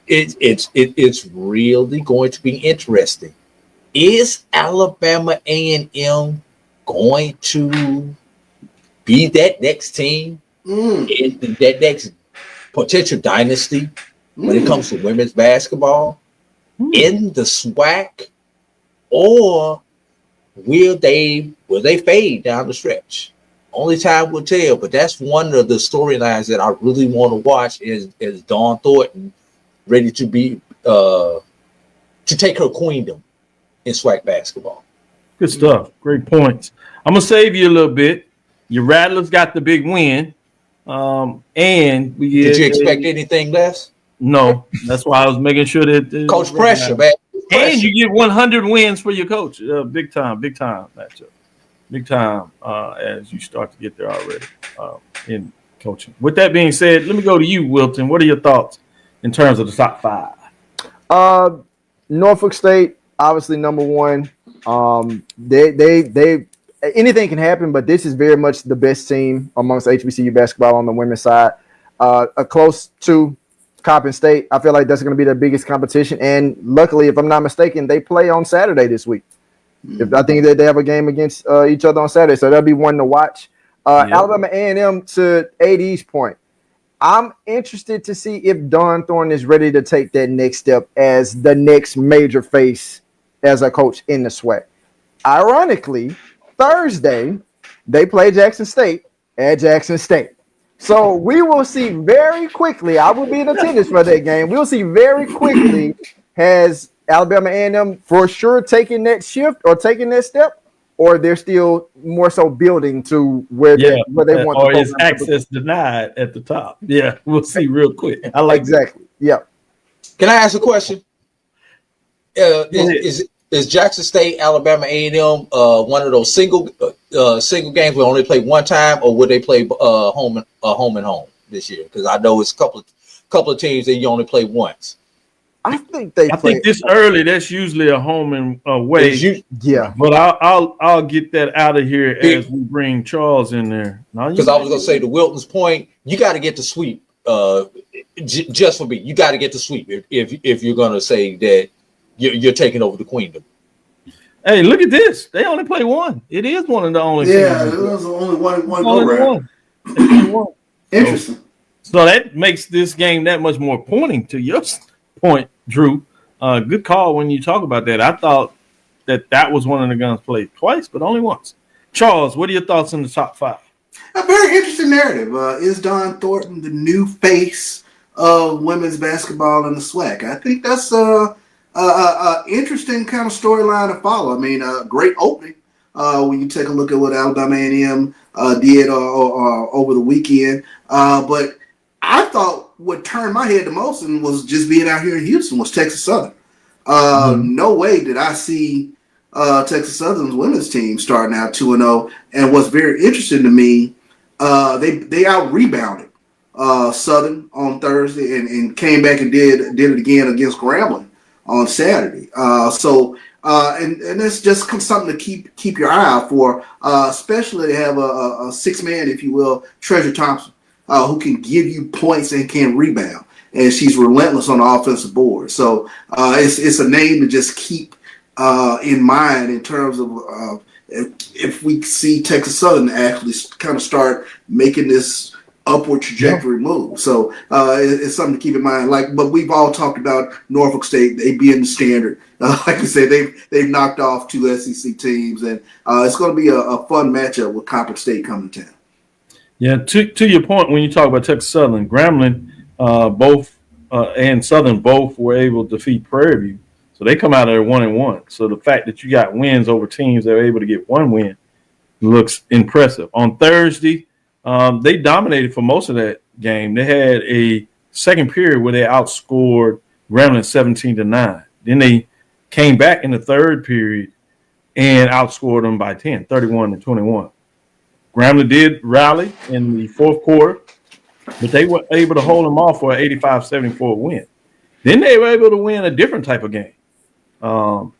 It's really going to be interesting. Is Alabama A&M going to be that next team, that next potential dynasty when it comes to women's basketball in the SWAC, or will they fade down the stretch? Only time will tell. But that's one of the storylines that I really want to watch. Is Dawn Thornton ready to be to take her queendom in SWAC basketball? Good stuff. Great points. I'm gonna save you a little bit. Your Rattlers got the big win, and we did you expect anything less? No, that's why I was making sure that coach pressure, man. And you get 100 wins for your coach. Big time matchup. Big time as you start to get there already in coaching. With that being said, let me go to you, Wilton. What are your thoughts in terms of the top 5? Norfolk State, obviously number 1. They anything can happen, but this is very much the best team amongst HBCU basketball on the women's side. A close to Coppin State. I feel like that's going to be their biggest competition. And luckily, if I'm not mistaken, they play on Saturday this week. I think that they have a game against each other on Saturday, so that'll be one to watch. Alabama A&M, to AD's point, I'm interested to see if Dawn Thorne is ready to take that next step as the next major face as a coach in the SWAC. Ironically, Thursday, they play Jackson State at Jackson State. So we will see very quickly, I will be in attendance for that game, we'll see very quickly, has Alabama A&M for sure taking that shift or taking that step, or they're still more so building to where they want or is access denied at the top. Yeah, we'll see real quick. I like exactly. That. Yeah. Can I ask a question? Is Jackson State, Alabama A&M one of those single games where only play one time, or would they play home and home this year? Because I know it's a couple of teams that you only play once. I think this early. That's usually a home and away. But I'll get that out of here as we bring Charles in there. Because I was going to say, to Wilton's point, you got to get the sweep. Just for me, you got to get the sweep if you're going to say that you're taking over the Queendom. Hey, look at this. They only play one. It is one of the only. Yeah, it was only one go round. Interesting. So that makes this game that much more pointing to your point, Drew. Good call when you talk about that. I thought that was one of the guns played twice, but only once. Charles, what are your thoughts on the top five? A very interesting narrative. Is Dawn Thornton the new face of women's basketball in the SWAC? I think that's interesting kind of storyline to follow. I mean, a great opening when you take a look at what Alabama A&M did over the weekend. But I thought what turned my head the most and was just being out here in Houston was Texas Southern. No way did I see Texas Southern's women's team starting out 2-0. And what's very interesting to me, they out-rebounded Southern on Thursday and came back and did it again against Grambling on Saturday. And that's just something to keep your eye out for, especially to have a six-man, if you will, Treasure Thompson, who can give you points and can rebound. And she's relentless on the offensive board. So it's a name to just keep in mind in terms of if we see Texas Southern actually kind of start making this upward trajectory move. So it's something to keep in mind. But we've all talked about Norfolk State, they being the standard. Like I said, they've knocked off two SEC teams, and it's going to be a fun matchup with Coppin State coming to town. Yeah, to your point, when you talk about Texas Southern, Grambling, and Southern both were able to defeat Prairie View. So they come out of there 1-1. So the fact that you got wins over teams that are able to get one win looks impressive. On Thursday, they dominated for most of that game. They had a second period where they outscored Grambling 17-9. Then they came back in the third period and outscored them by 10, 31-21. Grambling did rally in the fourth quarter, but they were able to hold them off for an 85-74 win. Then they were able to win a different type of game.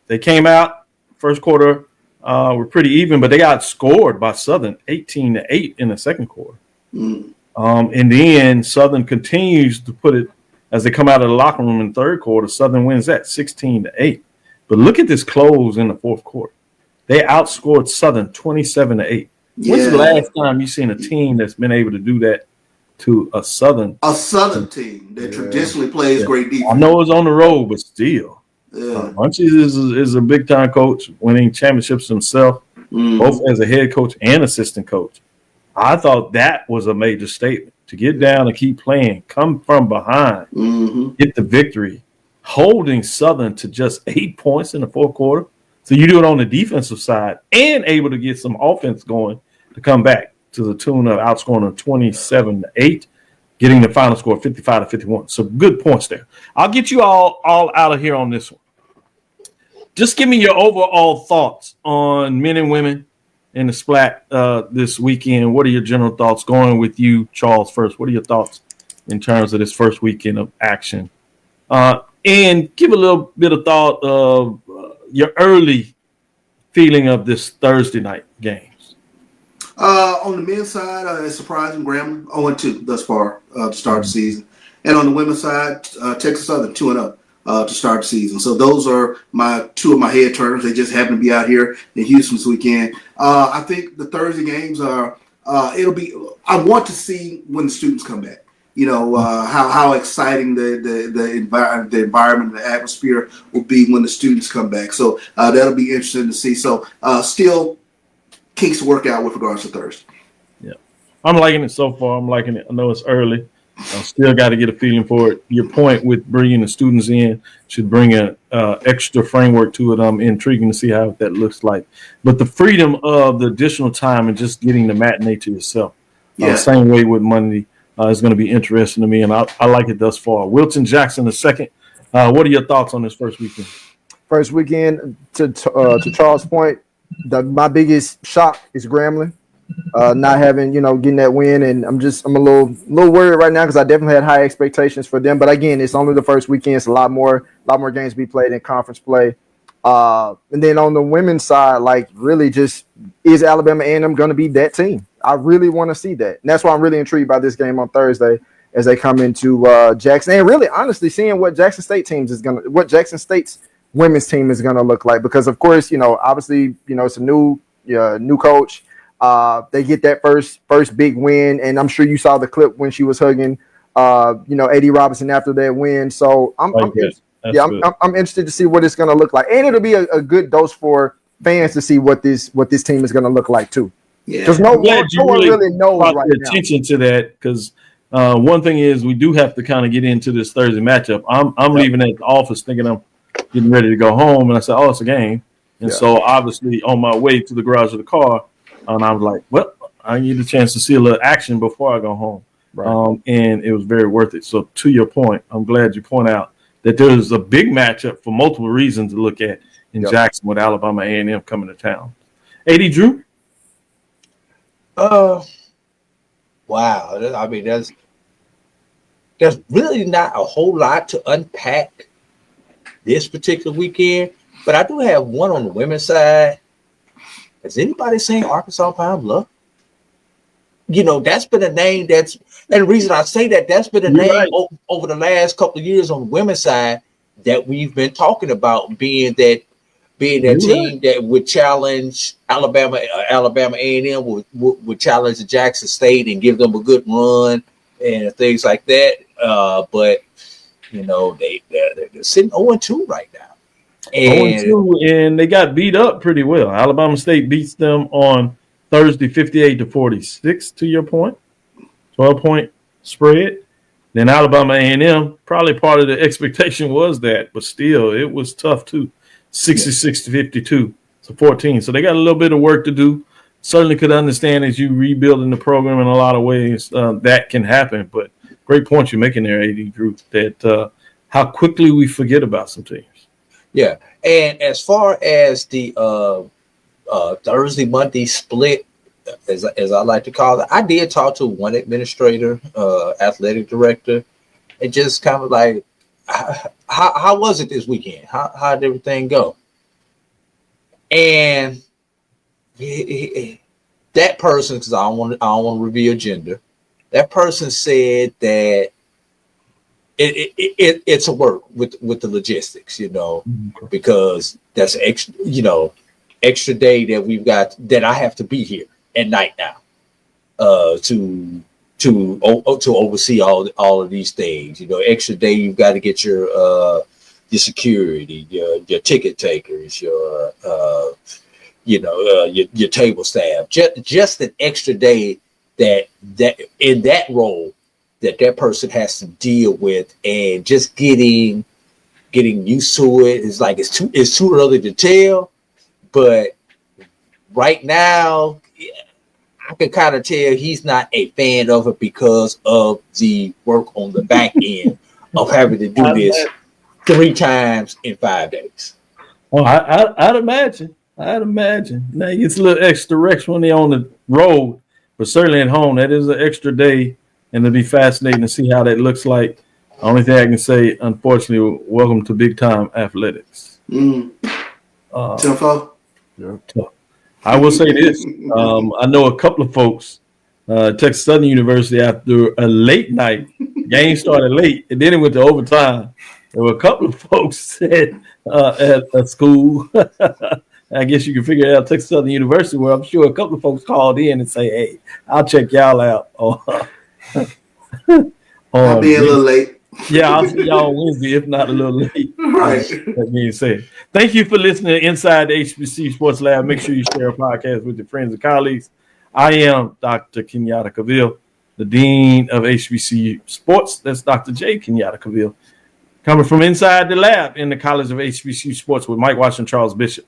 They came out first quarter were pretty even, but they got scored by Southern 18-8 in the second quarter. In the end, Southern continues to put it as they come out of the locker room in the third quarter. Southern wins that 16-8. But look at this close in the fourth quarter. They outscored Southern 27-8. When's the last time you seen a team that's been able to do that to a Southern team that traditionally plays great defense? I know it's on the road, but still. Munchies is a big-time coach, winning championships himself, both as a head coach and assistant coach. I thought that was a major statement. To get down and keep playing, come from behind, get the victory, holding Southern to just 8 points in the fourth quarter. So you do it on the defensive side and able to get some offense going to come back to the tune of outscoring them 27-8, getting the final score 55-51. So good points there. I'll get you all out of here on this one. Just give me your overall thoughts on men and women in the SPLAC this weekend. What are your general thoughts? Going with you, Charles, first. What are your thoughts in terms of this first weekend of action? And give a little bit of thought of your early feeling of this Thursday night games. On the men's side, it's surprising Grambling 0-2 thus far to start the season, and on the women's side, Texas Southern 2-0 to start the season. So those are two of my head turners. They just happen to be out here in Houston this weekend. I think the Thursday games are. It'll be. I want to see when the students come back. How exciting the environment, the atmosphere will be when the students come back. So that'll be interesting to see. So still kinks to work out with regards to Thursday. Yeah, I'm liking it so far. I'm liking it. I know it's early. I still got to get a feeling for it. Your point with bringing the students in should bring an extra framework to it. I'm intriguing to see how that looks like. But the freedom of the additional time and just getting the matinee to yourself, same way with Monday, is going to be interesting to me, and I like it thus far. Wilton Jackson II. What are your thoughts on this first weekend? First weekend, to Charles' point, my biggest shock is Grambling. Not having, getting that win, and I'm a little worried right now because I definitely had high expectations for them. But again, it's only the first weekend. It's a lot more games to be played in conference play. And then on the women's side, like really, just is Alabama A&M going to be that team? I really want to see that, and that's why I'm really intrigued by this game on Thursday as they come into Jackson, and really, honestly, seeing what Jackson State's women's team is going to look like. Because of course, obviously, it's a new coach. They get that first big win, and I'm sure you saw the clip when she was hugging, AD Robinson after that win. So I'm interested to see what it's going to look like, and it'll be a good dose for fans to see what this team is going to look like too. Yeah, because no one really knows right now. Attention to that, because one thing is we do have to kind of get into this Thursday matchup. I'm leaving at the office thinking I'm getting ready to go home, and I said, "Oh, it's a game," and so obviously on my way to the garage of the car. And I was like, well, I need a chance to see a little action before I go home. Right. And it was very worth it. So to your point, I'm glad you point out that there's a big matchup for multiple reasons to look at in Jackson with Alabama A&M coming to town. AD Drew? Wow. I mean, there's really not a whole lot to unpack this particular weekend, but I do have one on the women's side. Has anybody seen Arkansas Pine Bluff? That's been a name and the reason I say that's been a name over the last couple of years on the women's side that we've been talking about being that team that would challenge Alabama A&M would challenge the Jackson State and give them a good run and things like that. But they're sitting 0-2 right now. And they got beat up pretty well. Alabama State beats them on Thursday 58-46, to your point. 12-point spread. Then Alabama A&M, probably part of the expectation was that, but still it was tough too. 66-52, so 14. So they got a little bit of work to do. Certainly could understand as you rebuilding the program in a lot of ways that can happen. But great point you're making there, AD Drew, that how quickly we forget about some teams. Yeah, and as far as the Thursday Monday split, as I like to call it, I did talk to one administrator, athletic director, and just kind of like, how was it this weekend? How did everything go? And that person, because I don't want to reveal gender, that person said that it's a work with the logistics, because that's extra day that we've got that I have to be here at night now, to oversee all of these things. Extra day you've got to get your security, your ticket takers, your table staff, just an extra day that in that role that person has to deal with, and just getting used to it. It's like it's too early to tell, but right now I can kind of tell he's not a fan of it because of the work on the back end of having to do this 3 times in 5 days. Well, I'd imagine. Now it's a little extra rest when they're on the road, but certainly at home that is an extra day. And it'll be fascinating to see how that looks like. Only thing I can say, unfortunately, welcome to big time athletics. Tough. Yeah. Tough. I will say this. I know a couple of folks, Texas Southern University, after a late night, game started late, and then it went to overtime. There were a couple of folks said at school, I guess you can figure it out, Texas Southern University, where I'm sure a couple of folks called in and say, hey, I'll check y'all out. I'll be a little late. Yeah, I'll see y'all on Wednesday, if not a little late. Right. That being said, thank you for listening to Inside the HBCU Sports Lab. Make sure you share our podcast with your friends and colleagues. I am Dr. Kenyatta Cavil, the Dean of HBCU Sports. That's Dr. J. Kenyatta Cavil, coming from inside the lab in the College of HBCU Sports with Mike Washington, Charles Bishop.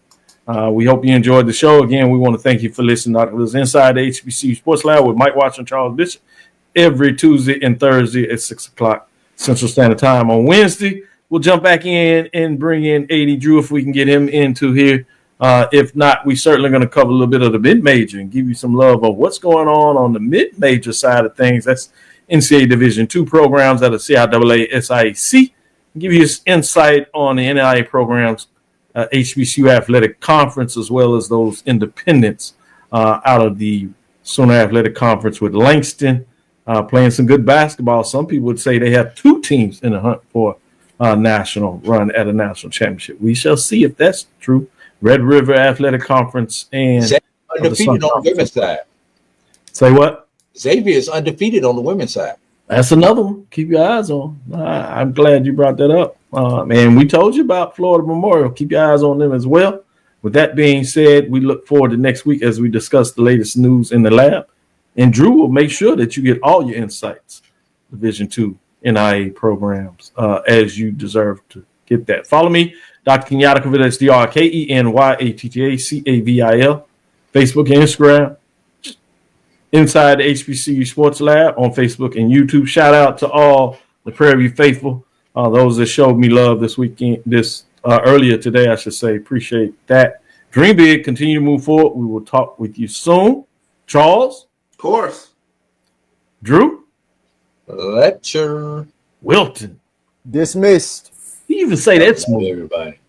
We hope you enjoyed the show. Again, we want to thank you for listening. It was Inside the HBCU Sports Lab with Mike Washington, Charles Bishop, every Tuesday and Thursday at 6 o'clock Central Standard Time. On Wednesday, we'll jump back in and bring in AD Drew if we can get him into here. If not, we're certainly going to cover a little bit of the mid-major and give you some love of what's going on the mid-major side of things. That's NCAA Division II programs at the CIAA SIAC. Give you insight on the NAIA programs, HBCU Athletic Conference, as well as those independents out of the Sooner Athletic Conference with Langston. Playing some good basketball. Some people would say they have two teams in the hunt for a national run at a national championship. We shall see if that's true. Red River Athletic Conference and undefeated on the women's side. Say what? Xavier is undefeated on the women's side. That's another one. Keep your eyes on. I'm glad you brought that up. And we told you about Florida Memorial. Keep your eyes on them as well. With that being said, we look forward to next week as we discuss the latest news in the lab. And Drew will make sure that you get all your insights, Division II NIA programs, as you deserve to get that. Follow me, Dr. Kenyatta Cavil, that's DrKenyattaCavil, Facebook and Instagram. Inside the HBCU Sports Lab on Facebook and YouTube. Shout out to all the Prairie View faithful, those that showed me love this weekend, earlier today, I should say. Appreciate that. Dream big, continue to move forward. We will talk with you soon. Charles? Of course. Drew? Lecture. Wilton? Dismissed. You even say that smooth. Everybody.